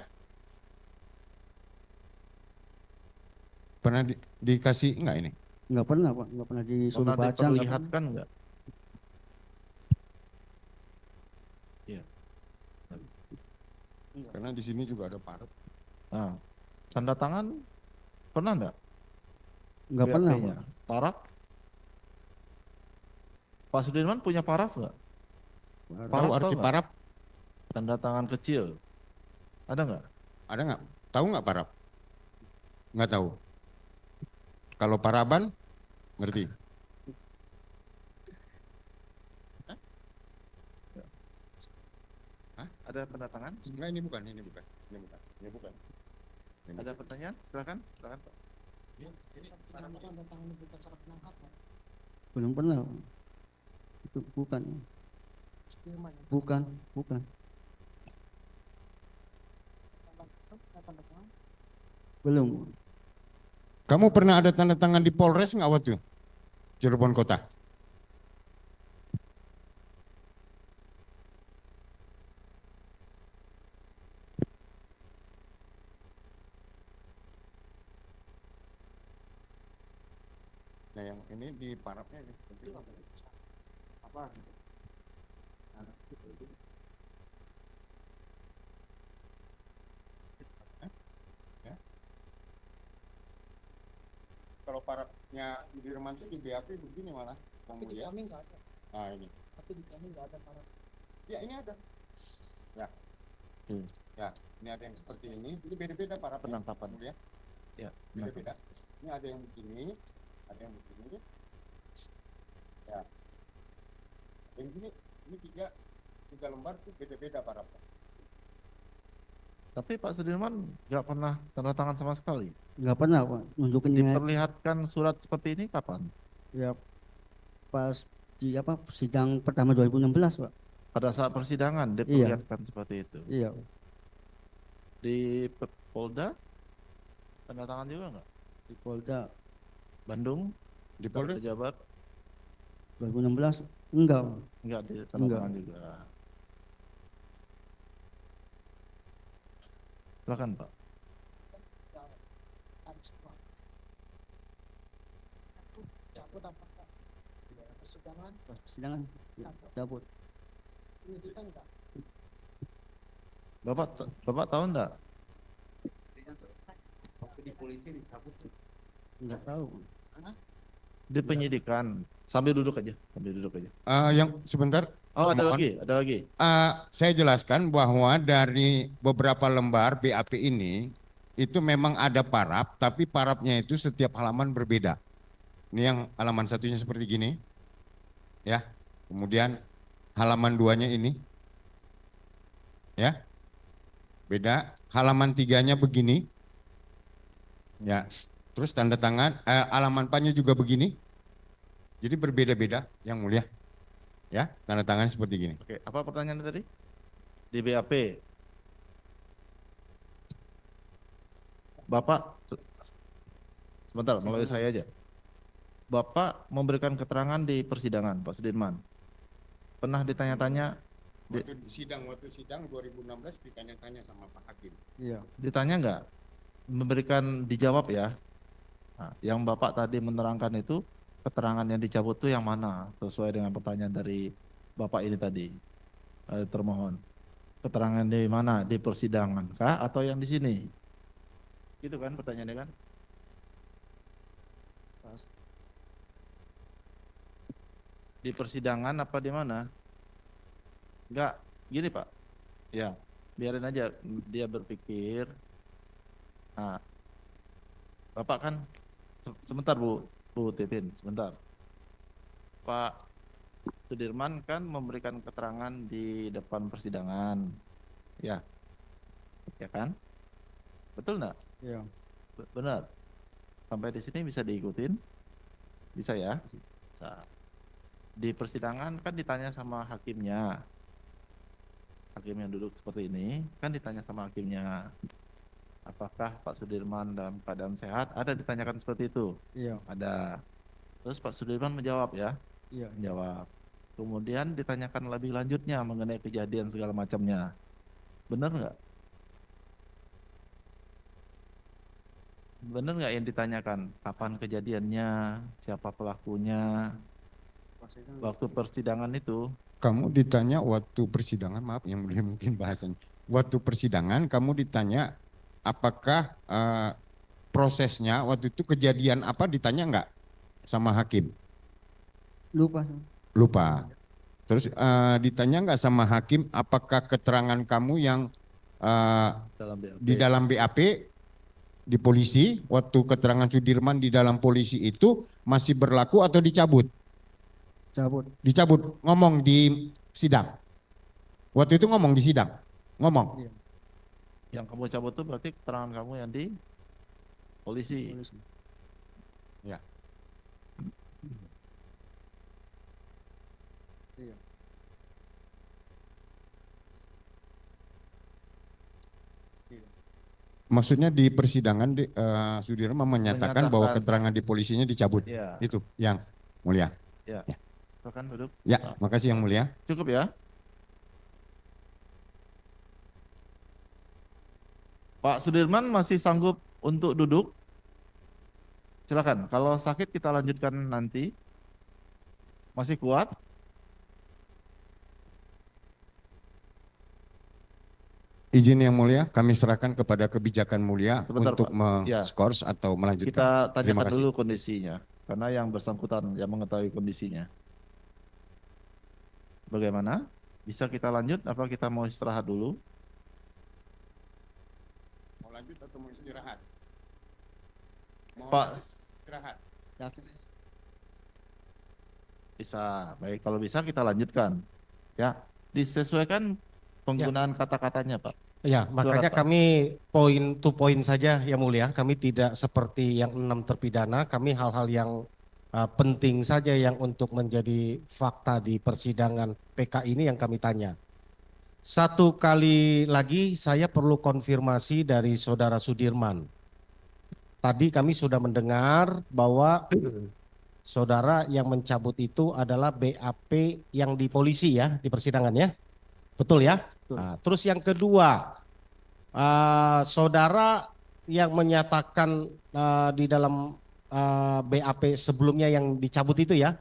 Speaker 5: Pernah dikasih nggak ini?
Speaker 2: Nggak pernah Pak. Nggak pernah disuruh
Speaker 4: pernah
Speaker 2: baca. Nggak pernah.
Speaker 4: diperlihatkan nggak?
Speaker 5: Karena di sini juga ada parut.
Speaker 4: Nah, tanda tangan pernah nggak?
Speaker 2: Nggak pernah
Speaker 4: BAP-nya?
Speaker 2: Pak.
Speaker 4: Paraf? Pak Sudirman punya paraf nggak?
Speaker 5: Tahu
Speaker 4: Paraf tahu
Speaker 5: arti
Speaker 4: nggak?
Speaker 5: parap?
Speaker 4: Tanda tangan kecil. Ada nggak?
Speaker 5: Ada nggak? Tahu nggak parap? Nggak tahu. Kalau paraban, ngerti?
Speaker 4: Ada tanda tangan?
Speaker 5: Enggak, ini bukan. Ini bukan. Ini bukan. Ini
Speaker 4: Ada
Speaker 5: bukan.
Speaker 4: pertanyaan? Silakan, silakan Pak.
Speaker 2: Belum pernah Pak. Itu bukan. Bukan. Belum.
Speaker 5: Kamu pernah ada tanda tangan di Polres nggak waktu Cirebon Kota? Nah, yang ini di parapnya ini. Apa? Ya. Kalau parapnya di Dirman itu di BAP begini malah.
Speaker 6: Tapi di
Speaker 5: Kemudian,
Speaker 6: kami nggak ada.
Speaker 5: nah ini.
Speaker 6: Tapi di kami nggak ada paraf.
Speaker 5: Ya ini ada. Ya. Ya, ini ada yang seperti ini. Ini beda-beda parapnya.
Speaker 4: Penangkapan.
Speaker 5: Kemudian,
Speaker 4: Ya,
Speaker 5: beda-beda. Ini ada yang begini, ada yang begini. Ya. Yang ini tiga lembar itu beda-beda parapnya.
Speaker 4: Tapi Pak Sudirman nggak pernah tanda tangan sama sekali.
Speaker 2: Nggak pernah Pak. Nunjukinnya
Speaker 4: Diperlihatkan surat seperti ini kapan?
Speaker 2: ya pas di sidang pertama 2016 Pak.
Speaker 4: Pada saat persidangan diperlihatkan seperti itu.
Speaker 2: Iya.
Speaker 4: Di Polda tanda tangan juga nggak?
Speaker 2: Di Polda
Speaker 4: Bandung
Speaker 5: Di Polres
Speaker 4: pejabat
Speaker 2: 2016 enggak.
Speaker 4: nggak di tanda
Speaker 2: Enggak.
Speaker 4: tangan juga. Silakan Pak.
Speaker 6: Harus kuat. Cabut apa enggak? Persidangan
Speaker 2: Pas persidangan ya, cabut.
Speaker 4: Bapak tahu enggak?
Speaker 2: Enggak tahu.
Speaker 4: Di penyidikan. Sambil duduk aja, sambil duduk aja.
Speaker 5: Yang sebentar,
Speaker 4: Oh, ada
Speaker 5: mohon.
Speaker 4: lagi, ada lagi.
Speaker 5: Saya jelaskan bahwa dari beberapa lembar BAP ini itu memang ada paraf, tapi parafnya itu setiap halaman berbeda. Ini yang halaman satunya seperti gini, ya. Kemudian halaman 2-nya ini, ya, beda. Halaman 3-nya begini, ya. Terus tanda tangan, halaman 4-nya juga begini. Jadi berbeda-beda, yang mulia. Ya, tanda tangan seperti gini.
Speaker 4: Oke, apa pertanyaannya tadi? Di BAP. Bapak, sebentar, melalui saya aja. Bapak memberikan keterangan di persidangan, Pak Sudirman. Pernah ditanya-tanya,
Speaker 5: Waktu sidang 2016 ditanya-tanya sama Pak Hakim.
Speaker 2: Iya.
Speaker 4: ditanya nggak? Memberikan dijawab ya. Nah, yang Bapak tadi menerangkan itu, keterangan yang dicabut itu yang mana? Sesuai dengan pertanyaan dari Bapak ini tadi, termohon. Keterangan di mana? Di persidangan kah atau yang di sini? Gitu kan pertanyaannya kan? Di persidangan apa di mana? Enggak, gini Pak. Ya, biarin aja dia berpikir. Nah, Bapak kan sebentar Bu Titin, sebentar. Pak Sudirman kan memberikan keterangan di depan persidangan. Ya. Ya kan? Betul enggak?
Speaker 2: Iya.
Speaker 4: Benar. Sampai di sini bisa diikutin? Bisa ya? Bisa. Di persidangan kan ditanya sama hakimnya. Hakim yang duduk seperti ini kan ditanya sama hakimnya. Apakah Pak Sudirman dalam keadaan sehat? Ada ditanyakan seperti itu?
Speaker 2: Iya.
Speaker 4: Ada. Terus Pak Sudirman menjawab ya?
Speaker 2: Iya.
Speaker 4: Menjawab. Kemudian ditanyakan lebih lanjutnya mengenai kejadian segala macamnya. Benar nggak? Benar nggak yang ditanyakan? Kapan kejadiannya? Siapa pelakunya? Waktu persidangan itu?
Speaker 5: Kamu ditanya waktu persidangan, maaf yang mulia mungkin bahasannya. Waktu persidangan kamu ditanya apakah prosesnya waktu itu kejadian apa, ditanya enggak sama hakim?
Speaker 2: Lupa.
Speaker 5: Lupa. Terus ditanya enggak sama hakim apakah keterangan kamu yang
Speaker 4: Dalam BAP.
Speaker 5: di dalam BAP di polisi, waktu keterangan Sudirman di dalam polisi itu masih berlaku atau dicabut?
Speaker 2: Cabut.
Speaker 5: Dicabut, ngomong di sidang. Waktu itu ngomong di sidang, ngomong.
Speaker 2: Iya.
Speaker 4: Yang kamu cabut itu berarti keterangan kamu yang di polisi.
Speaker 5: Ya.
Speaker 2: Iya.
Speaker 5: Maksudnya di persidangan Sudirman menyatakan bahwa keterangan di polisinya dicabut.
Speaker 4: Ya,
Speaker 5: Itu yang mulia.
Speaker 4: silakan duduk.
Speaker 5: Ya, makasih yang mulia.
Speaker 4: Cukup ya. Pak Sudirman masih sanggup untuk duduk? Silakan. Kalau sakit kita lanjutkan nanti. Masih kuat?
Speaker 5: Izin yang mulia, kami serahkan kepada kebijakan mulia
Speaker 4: Sebentar,
Speaker 5: untuk
Speaker 4: Pak. Ya.
Speaker 5: men-skors atau melanjutkan.
Speaker 4: Kita
Speaker 5: Terima
Speaker 4: tanyakan
Speaker 5: kasih.
Speaker 4: dulu kondisinya. Karena yang bersangkutan yang mengetahui kondisinya. Bagaimana? Bisa kita lanjut apa kita mau istirahat dulu?
Speaker 5: Mau lanjut atau mau istirahat? Mau
Speaker 4: Pak,
Speaker 5: istirahat.
Speaker 4: bisa. Baik, kalau bisa kita lanjutkan. Ya, disesuaikan penggunaan kata-katanya, Pak.
Speaker 3: Ya, makanya
Speaker 4: Pak.
Speaker 3: kami poin to poin saja yang mulia. Kami tidak seperti yang 6 terpidana. Kami hal-hal yang penting saja yang untuk menjadi fakta di persidangan PK ini yang kami tanya. Satu kali lagi saya perlu konfirmasi dari Saudara Sudirman. Tadi kami sudah mendengar bahwa saudara yang mencabut itu adalah BAP yang di polisi ya, di persidangan ya. Betul ya?
Speaker 2: Betul.
Speaker 3: Nah, terus yang kedua, saudara yang menyatakan di dalam BAP sebelumnya yang dicabut itu ya,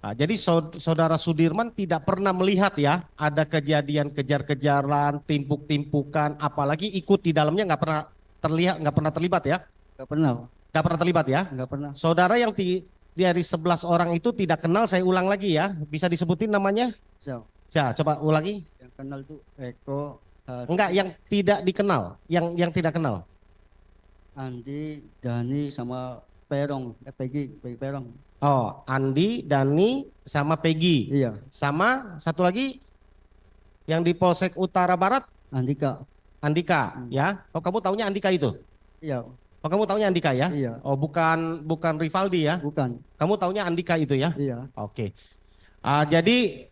Speaker 3: Nah, jadi saudara Sudirman tidak pernah melihat ya ada kejadian kejar-kejaran, timpuk-timpukan, apalagi ikut di dalamnya nggak pernah terlihat, nggak pernah terlibat ya,
Speaker 2: Nggak pernah, Pak.
Speaker 3: nggak pernah terlibat ya.
Speaker 2: Nggak pernah.
Speaker 3: Saudara yang dari 11 orang itu tidak kenal, saya ulang lagi ya, bisa disebutin namanya?
Speaker 2: So,
Speaker 3: Ya, coba ulangi.
Speaker 2: yang kenal itu Eko,
Speaker 3: Enggak, yang tidak dikenal, yang tidak kenal.
Speaker 2: Andi, Dani, sama Perong, Peggy Perong.
Speaker 3: Oh, Andi, Dani, sama Peggy.
Speaker 2: Iya,
Speaker 3: Sama satu lagi yang di Polsek Utara Barat,
Speaker 2: Andika.
Speaker 3: Andika, ya. Oh, kamu taunya Andika itu?
Speaker 2: Iya,
Speaker 3: Oh, kamu taunya Andika ya?
Speaker 2: iya,
Speaker 3: Oh, bukan Rivaldi ya?
Speaker 2: bukan.
Speaker 3: Kamu taunya Andika itu ya?
Speaker 2: Iya,
Speaker 3: Oke. Jadi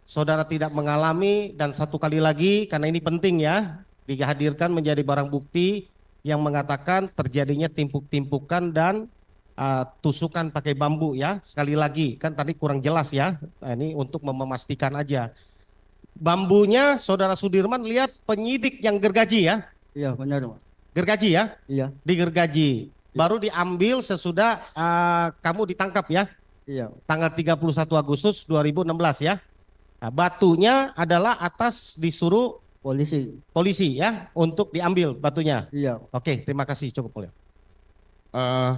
Speaker 3: saudara tidak mengalami, dan satu kali lagi karena ini penting ya, dihadirkan menjadi barang bukti yang mengatakan terjadinya timpuk-timpukan dan tusukan pakai bambu ya. Sekali lagi kan tadi kurang jelas ya. Nah, ini untuk memastikan aja. Bambunya saudara Sudirman lihat penyidik yang gergaji ya.
Speaker 2: iya benar, Pak.
Speaker 3: Gergaji ya,
Speaker 2: Iya,
Speaker 3: digergaji. Baru diambil sesudah kamu ditangkap ya.
Speaker 2: iya,
Speaker 3: Tanggal 31 Agustus 2016 ya. Nah, batunya adalah atas disuruh polisi ya untuk diambil batunya.
Speaker 2: iya.
Speaker 3: Oke, terima kasih, cukup mulia.
Speaker 5: Eh,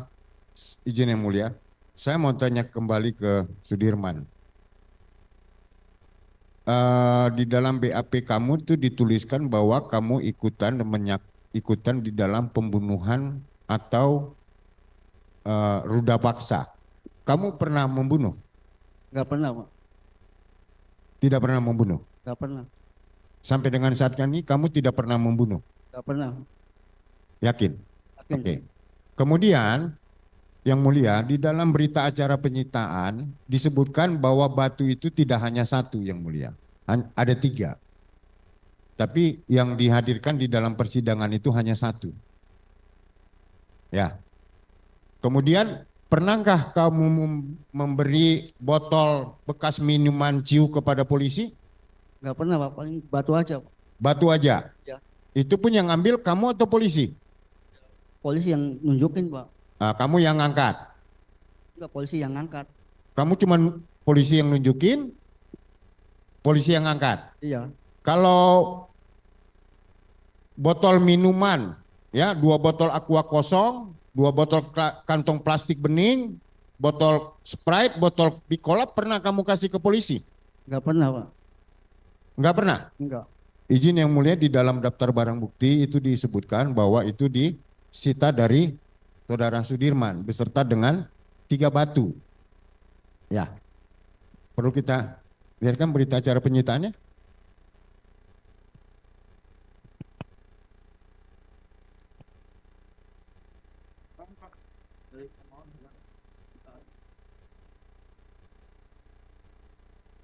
Speaker 5: izin yang mulia, saya mau tanya kembali ke Sudirman. Di dalam BAP kamu itu dituliskan bahwa kamu ikutan di dalam pembunuhan atau ruda paksa. Kamu pernah membunuh?
Speaker 2: Nggak pernah, Pak.
Speaker 5: Tidak pernah membunuh.
Speaker 2: Nggak pernah,
Speaker 5: Sampai dengan saat ini kamu tidak pernah membunuh.
Speaker 2: nggak pernah.
Speaker 5: Yakin?
Speaker 2: Yakin.
Speaker 5: Oke. Kemudian yang mulia, di dalam berita acara penyitaan disebutkan bahwa batu itu tidak hanya satu yang mulia. Ada 3. Tapi yang dihadirkan di dalam persidangan itu hanya 1. Ya. Kemudian pernahkah kamu memberi botol bekas minuman ciu kepada polisi?
Speaker 2: Nggak pernah, Pak. Paling batu aja, Pak.
Speaker 5: Batu aja?
Speaker 2: Ya.
Speaker 5: Itu pun yang ambil kamu atau polisi?
Speaker 2: Polisi yang nunjukin, Pak.
Speaker 5: Kamu yang angkat?
Speaker 2: Enggak, polisi yang ngangkat.
Speaker 5: Kamu cuman polisi yang nunjukin, polisi yang angkat?
Speaker 2: Iya,
Speaker 5: Kalau botol minuman, ya 2 botol aqua kosong, 2 botol kantong plastik bening, botol Sprite, botol Picola, pernah kamu kasih ke polisi?
Speaker 2: nggak pernah, Pak.
Speaker 5: Enggak pernah?
Speaker 2: Enggak.
Speaker 5: Izin yang mulia, di dalam daftar barang bukti itu disebutkan bahwa itu disita dari saudara Sudirman beserta dengan 3 batu. Ya, perlu kita lihatkan berita acara penyitaannya.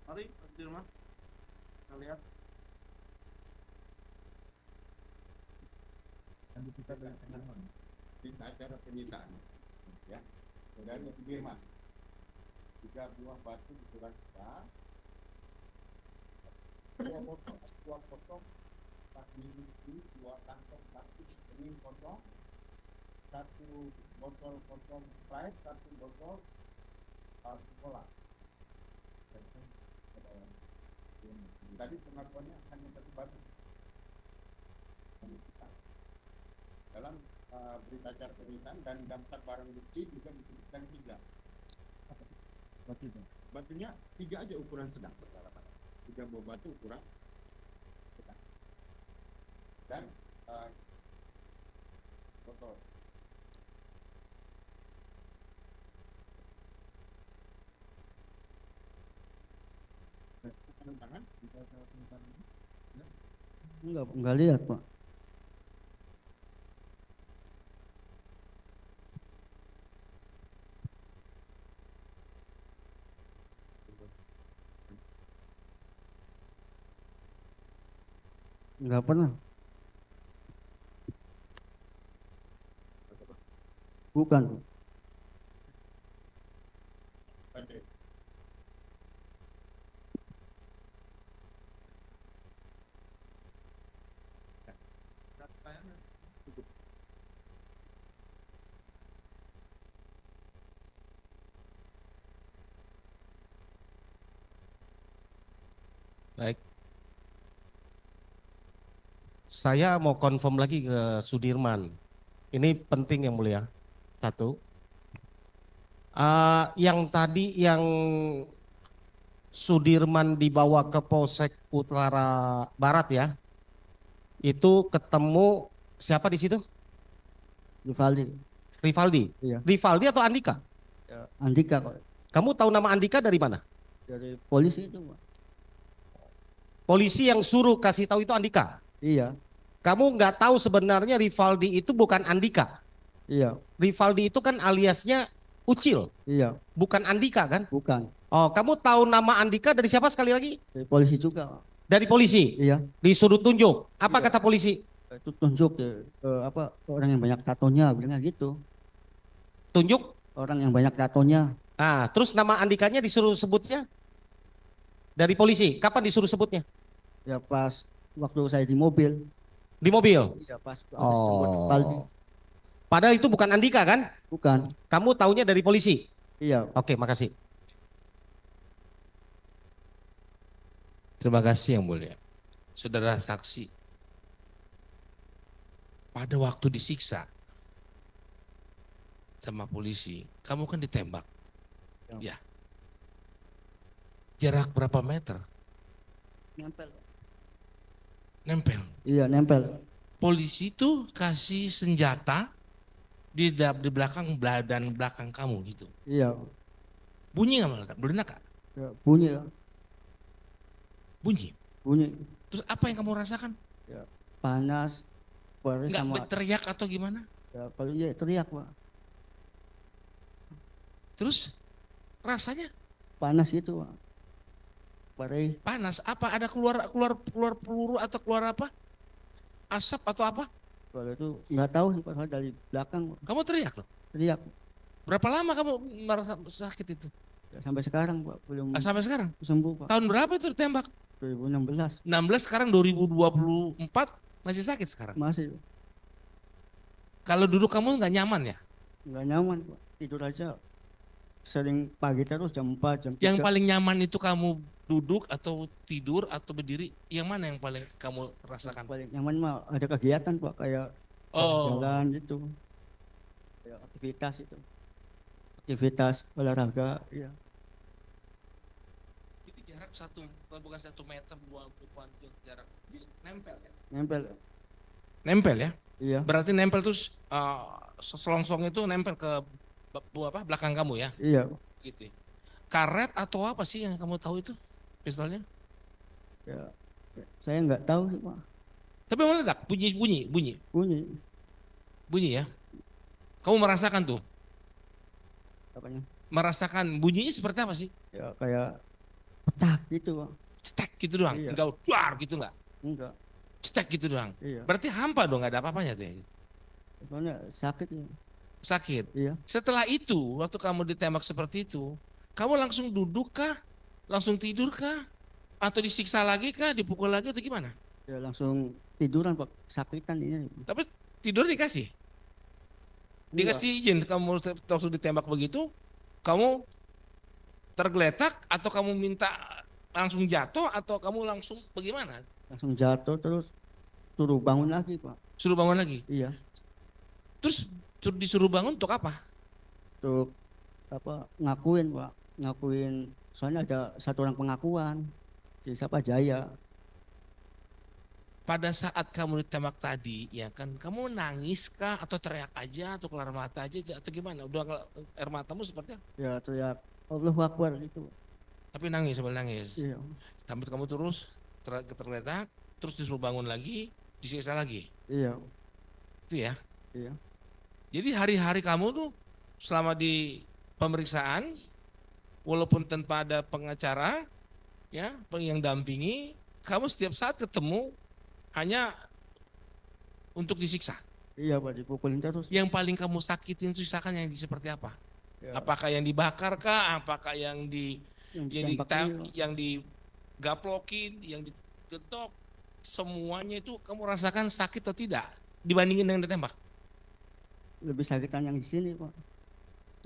Speaker 1: Mari, Pak Sudirman, kita lihat.
Speaker 5: Nanti kita berita acara penyitaan. Ya, saudara Sudirman. 3 buah batu di Surakarta, 2 botol aqua kosong, 2 kantong plastik bening kosong, 1 botol kosong Sprite, 1 botol Coca-Cola. Tadi pengakuannya hanya 1 batu. Dalam berita acara penyitaan dan daftar barang bukti juga disebutkan 3. Batunya 3 aja ukuran sedang. 3 buah batu ukuran sedang. Dan botol. Tangan,
Speaker 2: Enggak lihat, Pak. Enggak pernah. Bukan.
Speaker 3: Baik. Saya mau confirm lagi ke Sudirman. Ini penting yang mulia. Satu. Yang tadi yang Sudirman dibawa ke Polsek Utara Barat ya. Itu ketemu siapa di situ?
Speaker 2: Rivaldi.
Speaker 3: Rivaldi.
Speaker 2: Iya.
Speaker 3: Rivaldi atau Andika?
Speaker 2: Ya, Andika kok.
Speaker 3: Kamu tahu nama Andika dari mana?
Speaker 2: Dari polisi itu, Pak.
Speaker 3: Polisi yang suruh kasih tahu itu Andika.
Speaker 2: Iya.
Speaker 3: Kamu nggak tahu sebenarnya Rivaldi itu bukan Andika.
Speaker 2: Iya.
Speaker 3: Rivaldi itu kan aliasnya Ucil,
Speaker 2: Iya.
Speaker 3: bukan Andika kan?
Speaker 2: Bukan.
Speaker 3: Oh, kamu tahu nama Andika dari siapa sekali lagi?
Speaker 2: Dari polisi juga, Pak.
Speaker 3: Dari polisi.
Speaker 2: Iya.
Speaker 3: Disuruh tunjuk. Apa
Speaker 2: Iya.
Speaker 3: kata polisi?
Speaker 2: Itu tunjuk ya, apa orang yang banyak tatonya, bilangnya gitu.
Speaker 3: Tunjuk.
Speaker 2: Orang yang banyak tatonya.
Speaker 3: Nah, terus nama Andikanya disuruh sebutnya dari polisi. Kapan disuruh sebutnya?
Speaker 2: Ya pas waktu saya di mobil.
Speaker 3: Di mobil.
Speaker 2: Iya, pas habis jemput Rivaldi.
Speaker 3: Padahal itu bukan Andika kan?
Speaker 2: Bukan.
Speaker 3: Kamu taunya dari polisi.
Speaker 2: Iya.
Speaker 3: Oke, makasih.
Speaker 6: Terima kasih yang mulia. Saudara saksi, pada waktu disiksa sama polisi, kamu kan ditembak. Ya. Jarak berapa meter?
Speaker 2: Nempel.
Speaker 6: Nempel.
Speaker 2: Iya, nempel.
Speaker 6: Polisi itu kasih senjata di belakang badan belakang kamu gitu.
Speaker 2: Iya.
Speaker 6: Bunyi nggak meledak? Meledak nggak?
Speaker 2: Ya, bunyi, ya.
Speaker 6: Bunyi.
Speaker 2: Bunyi.
Speaker 6: Terus apa yang kamu rasakan?
Speaker 2: Ya, panas. Perih
Speaker 6: Nggak
Speaker 2: sama.
Speaker 6: berteriak atau gimana?
Speaker 2: Ya, kalau iya teriak, Pak.
Speaker 6: Terus rasanya
Speaker 2: Panas gitu, Pak. Perih.
Speaker 6: panas. Apa ada keluar peluru atau keluar apa? Asap atau apa?
Speaker 2: Kalau itu nggak tahu sih, Pak, soalnya dari belakang, Pak.
Speaker 6: Kamu teriak loh.
Speaker 2: Teriak.
Speaker 6: Berapa lama kamu merasa sakit itu?
Speaker 2: Ya, sampai sekarang, Pak, belum
Speaker 6: Sampai sekarang.
Speaker 2: sembuh, Pak.
Speaker 6: Tahun berapa itu ditembak?
Speaker 2: 2016
Speaker 6: 16, sekarang 2024 masih sakit sekarang.
Speaker 2: masih
Speaker 6: Kalau duduk kamu nggak nyaman ya?
Speaker 2: nggak nyaman, Pak. Tidur aja sering pagi terus jam 4, jam 3.
Speaker 6: Yang paling nyaman itu kamu duduk atau tidur atau berdiri? Yang mana yang paling kamu rasakan?
Speaker 2: Paling nyaman mah ada kegiatan, Pak, kayak
Speaker 6: Oh,
Speaker 2: jalan gitu. Kayak aktivitas itu. Aktivitas olahraga, iya.
Speaker 6: itu jarak bukan 1 meter, bukan jarak nempel ya?
Speaker 2: Nempel.
Speaker 6: Nempel ya?
Speaker 2: Iya.
Speaker 6: Berarti nempel terus selongsong itu nempel ke belakang kamu ya?
Speaker 2: Iya.
Speaker 6: Gitu. Karet atau apa sih yang kamu tahu itu pistolnya?
Speaker 2: Ya, saya nggak tahu sih, Pak.
Speaker 6: Tapi meledak, bunyi
Speaker 2: Bunyi
Speaker 6: ya. Kamu merasakan tuh,
Speaker 2: apanya?
Speaker 6: merasakan bunyinya seperti apa sih?
Speaker 2: Ya kayak pecah gitu, Pak.
Speaker 6: Cetek gitu doang,
Speaker 2: Iya.
Speaker 6: enggak duar gitu enggak?
Speaker 2: Enggak.
Speaker 6: Cetek gitu doang.
Speaker 2: Iya.
Speaker 6: Berarti hampa dong, nggak ada apa-apanya tuh ya?
Speaker 2: Soalnya sakit ya.
Speaker 6: Sakit.
Speaker 2: Iya.
Speaker 6: Setelah itu, waktu kamu ditembak seperti itu, kamu langsung duduk kah? Langsung tidur kah? Atau disiksa lagi kah? Dipukul lagi atau gimana?
Speaker 2: Ya langsung tiduran, Pak. Sakitan ini.
Speaker 6: Tapi tidur dikasih? Dikasih izin kamu waktu ditembak begitu, kamu tergeletak atau kamu minta langsung jatuh atau kamu langsung bagaimana?
Speaker 2: Langsung jatuh terus suruh bangun lagi, Pak.
Speaker 6: Suruh bangun lagi.
Speaker 2: Iya.
Speaker 6: Terus disuruh bangun untuk apa?
Speaker 2: Untuk apa? Ngakuin, Pak. Ngakuin. Soalnya ada satu orang pengakuan. Si siapa Jaya.
Speaker 6: Pada saat kamu ditembak tadi, ya kan, kamu nangis kah atau teriak aja atau keluar mata aja atau gimana? Udah air matamu seperti apa?
Speaker 2: Ya teriak Allahu Akbar gitu.
Speaker 6: Tapi nangis sambil nangis.
Speaker 2: Iya.
Speaker 6: Sampai kamu terus tergeletak, terus disuruh bangun lagi, disiksa lagi.
Speaker 2: Iya.
Speaker 6: Itu ya.
Speaker 2: Iya.
Speaker 6: Jadi hari-hari kamu tuh selama di pemeriksaan, walaupun tanpa ada pengacara, ya, yang dampingi, kamu setiap saat ketemu hanya untuk disiksa.
Speaker 2: Iya, Pak, dipukulin terus.
Speaker 6: Yang paling kamu sakitin itu sisakan yang seperti apa?
Speaker 2: Ya,
Speaker 6: Apakah yang dibakar kah? Apakah yang
Speaker 2: ditembak ini, Pak.
Speaker 6: yang digaplokin, yang digetok, semuanya itu kamu rasakan sakit atau tidak dibandingin dengan ditembak?
Speaker 2: Lebih sakitan yang di sini, Pak.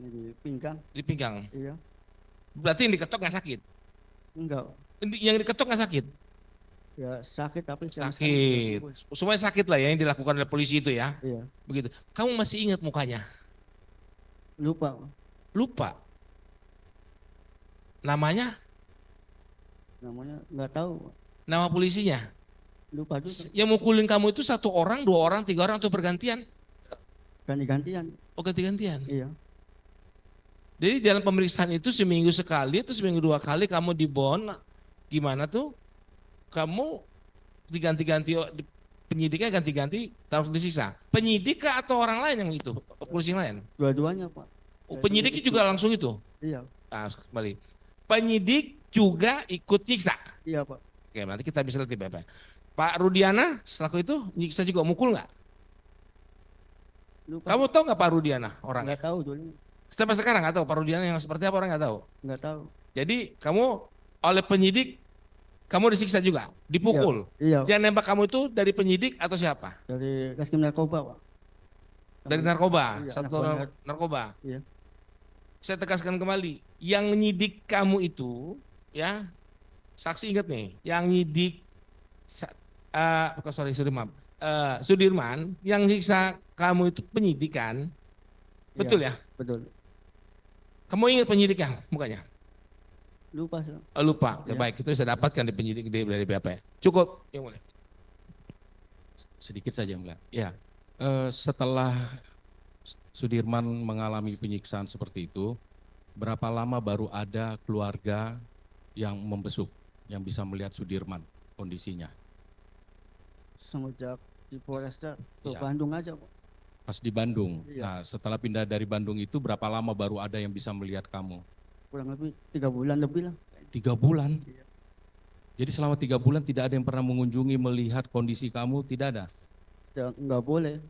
Speaker 2: Yang di pinggang.
Speaker 6: Di pinggang.
Speaker 2: Iya.
Speaker 6: Berarti yang diketok nggak sakit?
Speaker 2: Enggak.
Speaker 6: Yang diketok nggak sakit?
Speaker 2: Ya sakit tapi sampai sekarang sudah
Speaker 6: Sakit.
Speaker 2: sembuh.
Speaker 6: Semuanya sakit lah ya yang dilakukan oleh polisi itu ya.
Speaker 2: Iya,
Speaker 6: Begitu. Kamu masih ingat mukanya?
Speaker 2: lupa Pak.
Speaker 6: Lupa. Namanya?
Speaker 2: Namanya nggak tahu Pak.
Speaker 6: Nama polisinya?
Speaker 2: Lupa juga.
Speaker 6: Yang mukulin kamu itu 1 orang, 2 orang, 3 orang atau bergantian?
Speaker 2: Ganti-gantian.
Speaker 6: Oh ganti-gantian.
Speaker 2: Iya,
Speaker 6: Jadi dalam pemeriksaan itu seminggu sekali atau seminggu 2 kali kamu di bond, gimana tuh? Kamu diganti-ganti, penyidiknya ganti-ganti terus disiksa. Penyidik kah atau orang lain yang itu? Polisi yang lain?
Speaker 2: dua-duanya Pak.
Speaker 6: Oh, penyidiknya juga langsung itu?
Speaker 2: Iya,
Speaker 6: Ah, kembali. Penyidik juga ikut nyiksa.
Speaker 2: iya Pak.
Speaker 6: Oke, nanti kita bisa lihat di BP. Pak Rudiana selaku itu nyiksa juga, mukul nggak?
Speaker 2: Lupa.
Speaker 6: Kamu tahu nggak Pak Rudiana orangnya?
Speaker 2: Nggak tahu dulu.
Speaker 6: Sampai sekarang nggak tahu Pak Rudiana yang seperti apa, orang nggak tahu.
Speaker 2: Nggak tahu.
Speaker 6: Jadi kamu oleh penyidik kamu disiksa juga, dipukul.
Speaker 2: Iya,
Speaker 6: Yang nembak kamu itu dari penyidik atau siapa?
Speaker 2: dari Reskrim Narkoba Pak.
Speaker 6: Dari narkoba,
Speaker 2: Iya,
Speaker 6: satu
Speaker 2: narkoba.
Speaker 6: narkoba.
Speaker 2: Iya.
Speaker 6: Saya tegaskan kembali, yang menyidik kamu itu, ya, saksi ingat nih, yang nyidik, maaf, Sudirman, yang siksa kamu itu penyidikan, betul ya?
Speaker 2: Betul.
Speaker 6: Kamu ingat penyidiknya, mukanya?
Speaker 2: Lupa sih.
Speaker 6: Oh, lupa,
Speaker 2: Iya.
Speaker 6: baik, itu bisa dapatkan di penyidik dari BAP. Cukup, yang mulia.
Speaker 7: Sedikit saja, Mbak.
Speaker 6: Ya,
Speaker 7: Setelah Sudirman mengalami penyiksaan seperti itu, berapa lama baru ada keluarga yang membesuk, yang bisa melihat Sudirman kondisinya?
Speaker 2: Semenjak di Polresta ke
Speaker 7: Iya.
Speaker 2: Bandung aja Pak.
Speaker 7: Pas di Bandung.
Speaker 2: Iya.
Speaker 7: Nah, setelah pindah dari Bandung itu berapa lama baru ada yang bisa melihat kamu?
Speaker 2: Kurang lebih 3 bulan lebih lah.
Speaker 7: 3 bulan.
Speaker 2: Iya.
Speaker 7: Jadi selama 3 bulan tidak ada yang pernah mengunjungi melihat kondisi kamu, tidak ada?
Speaker 2: Ya, nggak boleh.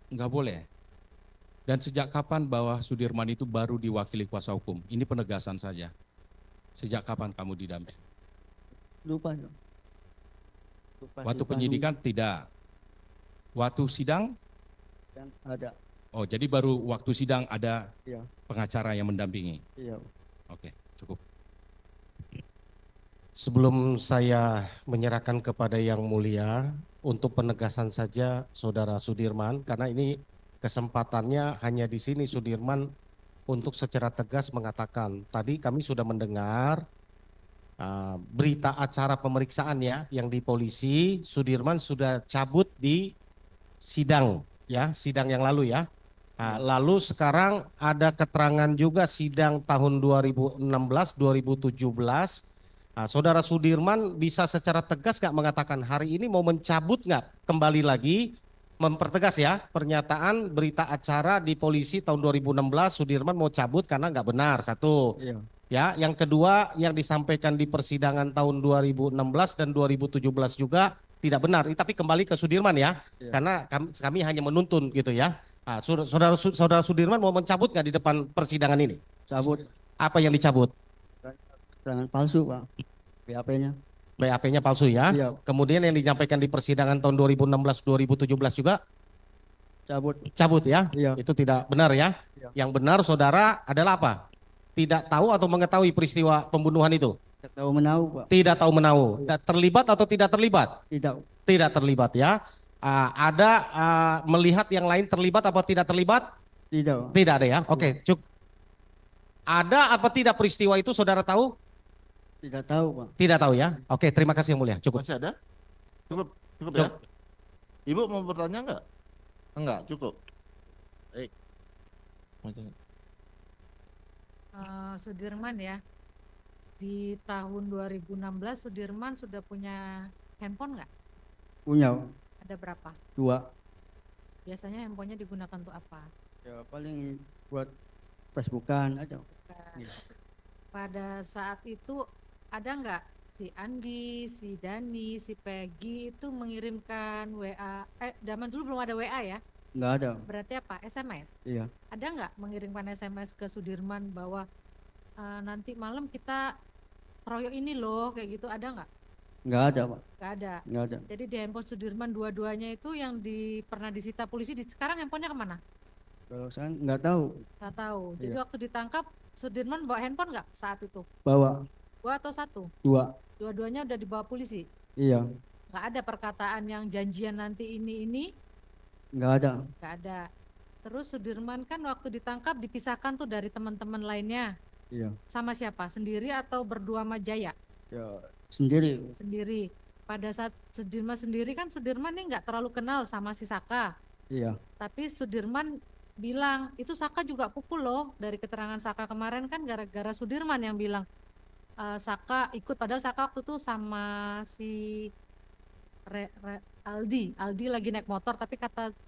Speaker 7: Nggak boleh. Dan sejak kapan bahwa Sudirman itu baru diwakili kuasa hukum? Ini penegasan saja. Sejak kapan kamu didampingi?
Speaker 2: Lupa sih. Lupa
Speaker 7: Waktu
Speaker 2: di Bandung
Speaker 7: penyidikan tidak. Waktu sidang?
Speaker 2: kan ada.
Speaker 7: Oh, jadi baru waktu sidang ada
Speaker 2: Iya.
Speaker 7: pengacara yang mendampingi.
Speaker 2: Iya.
Speaker 7: Oke, cukup.
Speaker 3: Sebelum saya menyerahkan kepada Yang Mulia, untuk penegasan saja Saudara Sudirman, karena ini kesempatannya hanya di sini Sudirman untuk secara tegas mengatakan, tadi kami sudah mendengar berita acara pemeriksaan ya, yang di polisi, Sudirman sudah cabut di sidang ya, sidang yang lalu ya. Nah, lalu sekarang ada keterangan juga sidang tahun 2016-2017. Nah, Saudara Sudirman bisa secara tegas nggak mengatakan hari ini mau mencabut nggak, kembali lagi mempertegas ya pernyataan berita acara di polisi tahun 2016 Sudirman mau cabut karena nggak benar, satu.
Speaker 2: Iya.
Speaker 3: Ya, yang kedua yang disampaikan di persidangan tahun 2016 dan 2017 juga tidak benar. Tapi kembali ke Sudirman ya,
Speaker 2: Iya.
Speaker 3: karena kami hanya menuntun gitu ya. Nah, saudara Sudirman mau mencabut nggak di depan persidangan ini?
Speaker 2: Cabut
Speaker 3: Apa yang dicabut?
Speaker 2: keterangan palsu Pak. BAP-nya.
Speaker 3: BAP-nya palsu ya.
Speaker 2: Iya.
Speaker 3: Kemudian yang disampaikan di persidangan tahun 2016-2017 juga cabut ya.
Speaker 2: Iya.
Speaker 3: Itu tidak benar ya.
Speaker 2: Iya.
Speaker 3: Yang benar saudara adalah apa? Tidak tahu atau mengetahui peristiwa pembunuhan itu?
Speaker 2: Tidak tahu menahu Pak.
Speaker 3: Tidak tahu menahu. Terlibat atau tidak terlibat?
Speaker 2: Tidak.
Speaker 3: Tidak terlibat ya. Ada melihat yang lain terlibat apa tidak terlibat?
Speaker 2: Tidak.
Speaker 3: Tidak ada ya. Oke, ada apa tidak peristiwa itu saudara tahu?
Speaker 2: Tidak tahu Pak.
Speaker 3: Tidak tahu ya. Oke, terima kasih Yang Mulia. Cukup.
Speaker 4: Masih ada? Cukup ya?
Speaker 3: Cukup.
Speaker 4: Ibu mau bertanya enggak? Enggak, cukup. Baik.
Speaker 8: Sudirman ya, di tahun 2016 Sudirman sudah punya handphone nggak?
Speaker 2: Punya
Speaker 8: Ada berapa?
Speaker 2: 2.
Speaker 8: Biasanya handphonenya digunakan untuk apa?
Speaker 2: Ya paling buat Facebookan aja. Iya.
Speaker 8: Pada saat itu ada nggak si Andi, si Dani, si Peggy itu mengirimkan WA? Zaman dulu belum ada WA ya?
Speaker 2: Nggak ada.
Speaker 8: Berarti apa? SMS?
Speaker 2: Iya.
Speaker 8: Ada nggak mengirimkan SMS ke Sudirman bahwa nanti malam kita keroyok ini loh, kayak gitu, ada nggak?
Speaker 2: Nggak ada Pak.
Speaker 8: Nggak ada.
Speaker 2: Nggak ada.
Speaker 8: Jadi di handphone Sudirman dua-duanya itu yang pernah disita polisi, sekarang handphonenya kemana?
Speaker 2: Kalau saya nggak tahu.
Speaker 8: Nggak tahu. Jadi
Speaker 2: Iya.
Speaker 8: waktu ditangkap Sudirman bawa handphone nggak saat itu?
Speaker 2: Bawa
Speaker 8: 2 atau 1?
Speaker 2: 2.
Speaker 8: Dua-duanya udah dibawa polisi.
Speaker 2: Iya,
Speaker 8: Nggak ada perkataan yang janjian nanti ini,
Speaker 2: nggak ada.
Speaker 8: nggak ada. Terus Sudirman kan waktu ditangkap dipisahkan tuh dari teman-teman lainnya.
Speaker 2: Iya,
Speaker 8: Sama siapa? Sendiri atau berdua sama Jaya?
Speaker 2: ya sendiri.
Speaker 8: Sendiri. Pada saat Sudirman sendiri kan Sudirman ini nggak terlalu kenal sama si Saka.
Speaker 2: Iya,
Speaker 8: Tapi Sudirman bilang, itu Saka juga pukul loh. Dari keterangan Saka kemarin kan gara-gara Sudirman yang bilang, Saka ikut, padahal Saka waktu itu sama si Aldi lagi naik motor, tapi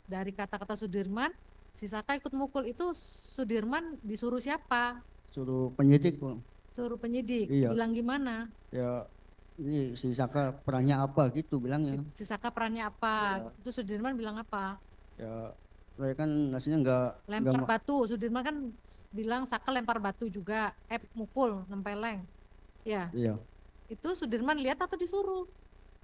Speaker 8: dari kata-kata Sudirman, si Saka ikut mukul. Itu Sudirman disuruh siapa?
Speaker 2: suruh penyidik, Bu.
Speaker 8: Suruh penyidik.
Speaker 2: Iya.
Speaker 8: Bilang gimana?
Speaker 2: Ya, ini si Saka perannya apa gitu bilangnya.
Speaker 8: Si Saka perannya apa? Itu Sudirman bilang apa?
Speaker 2: Ya, saya kan hasilnya nggak
Speaker 8: Lempar
Speaker 2: ma-
Speaker 8: batu. Sudirman kan bilang Saka lempar batu juga, mukul, nempeleng. Ya,
Speaker 2: Iya,
Speaker 8: itu Sudirman lihat atau disuruh?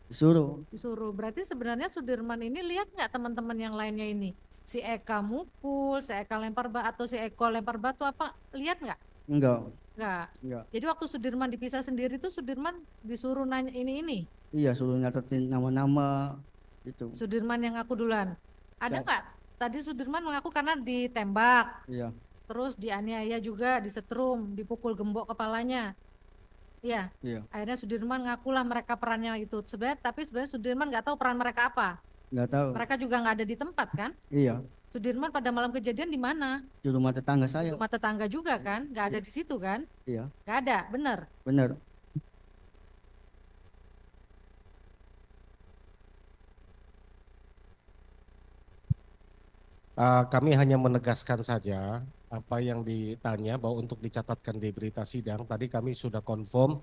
Speaker 2: disuruh.
Speaker 8: Disuruh. Berarti sebenarnya Sudirman ini lihat nggak teman-teman yang lainnya ini? Si Eka mukul, si Eka lempar batu, atau si Eko lempar batu apa? Lihat nggak?
Speaker 2: Enggak,
Speaker 8: Nggak.
Speaker 2: enggak.
Speaker 8: Jadi waktu Sudirman dipisah sendiri tuh Sudirman disuruh nanya ini.
Speaker 2: Iya, suruh nyatetin nama-nama gitu.
Speaker 8: Sudirman yang ngaku duluan. Ada
Speaker 2: Ya.
Speaker 8: nggak? Tadi Sudirman mengaku karena ditembak,
Speaker 2: Iya,
Speaker 8: terus dianiaya juga, disetrum, dipukul gembok kepalanya. Iya.
Speaker 2: iya.
Speaker 8: Akhirnya Sudirman ngakulah mereka perannya itu. Tapi sebenarnya Sudirman nggak tahu peran mereka apa.
Speaker 2: Nggak tahu.
Speaker 8: Mereka juga nggak ada di tempat kan?
Speaker 2: Iya,
Speaker 8: Sudirman pada malam kejadian di mana?
Speaker 2: di rumah tetangga saya.
Speaker 8: Rumah tetangga juga kan? Nggak ada di situ kan?
Speaker 2: Iya,
Speaker 8: Nggak ada, bener.
Speaker 2: benar.
Speaker 3: Kami hanya menegaskan saja apa yang ditanya bahwa untuk dicatatkan di berita sidang. Tadi kami sudah confirm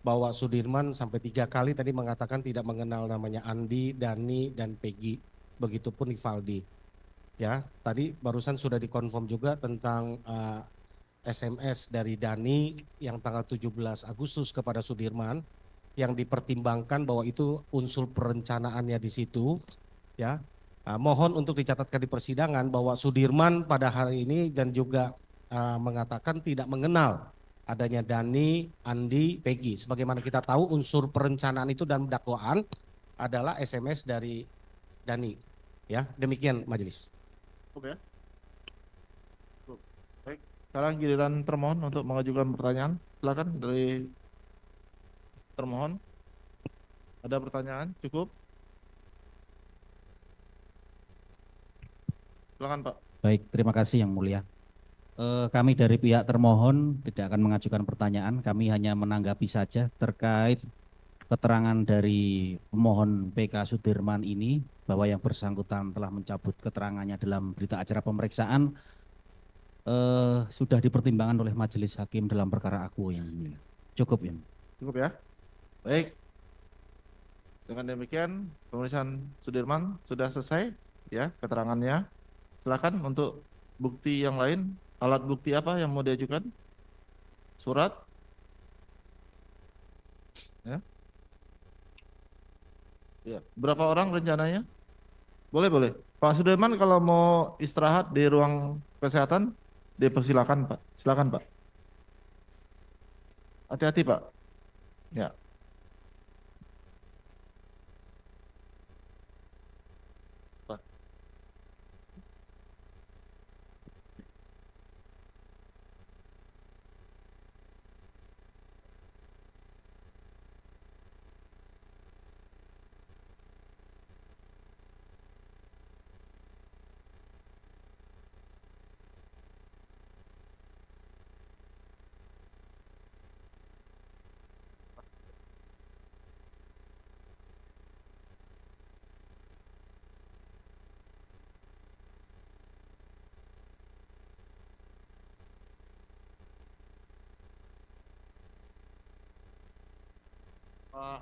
Speaker 3: bahwa Sudirman sampai 3 kali tadi mengatakan tidak mengenal namanya Andi, Dani, dan Peggy. Begitupun Ivaldi. Ya, tadi barusan sudah dikonfirm juga tentang SMS dari Dani yang tanggal 17 Agustus kepada Sudirman yang dipertimbangkan bahwa itu unsur perencanaannya di situ, ya. Mohon untuk dicatatkan di persidangan bahwa Sudirman pada hari ini dan juga mengatakan tidak mengenal adanya Dani, Andi, Peggy. Sebagaimana kita tahu unsur perencanaan itu dalam dakwaan adalah SMS dari Dani. Ya, demikian majelis.
Speaker 4: Cukup ya. Cukup. Baik, sekarang giliran termohon untuk mengajukan pertanyaan. Silakan dari termohon. Ada pertanyaan? Cukup? Silakan Pak.
Speaker 9: Baik, terima kasih Yang Mulia. Kami dari pihak termohon tidak akan mengajukan pertanyaan, kami hanya menanggapi saja terkait keterangan dari pemohon PK Sudirman ini bahwa yang bersangkutan telah mencabut keterangannya dalam berita acara pemeriksaan sudah dipertimbangkan oleh majelis hakim dalam perkara aku Yang Mulia. Cukup ya.
Speaker 4: Cukup ya. Baik. Dengan demikian pemeriksaan Sudirman sudah selesai ya keterangannya. Silakan untuk bukti yang lain. Alat bukti apa yang mau diajukan? Surat? Ya. Ya. Berapa orang rencananya? Boleh. Pak Sudirman kalau mau istirahat di ruang kesehatan, dipersilakan Pak. Silakan Pak. Hati-hati Pak. Ya.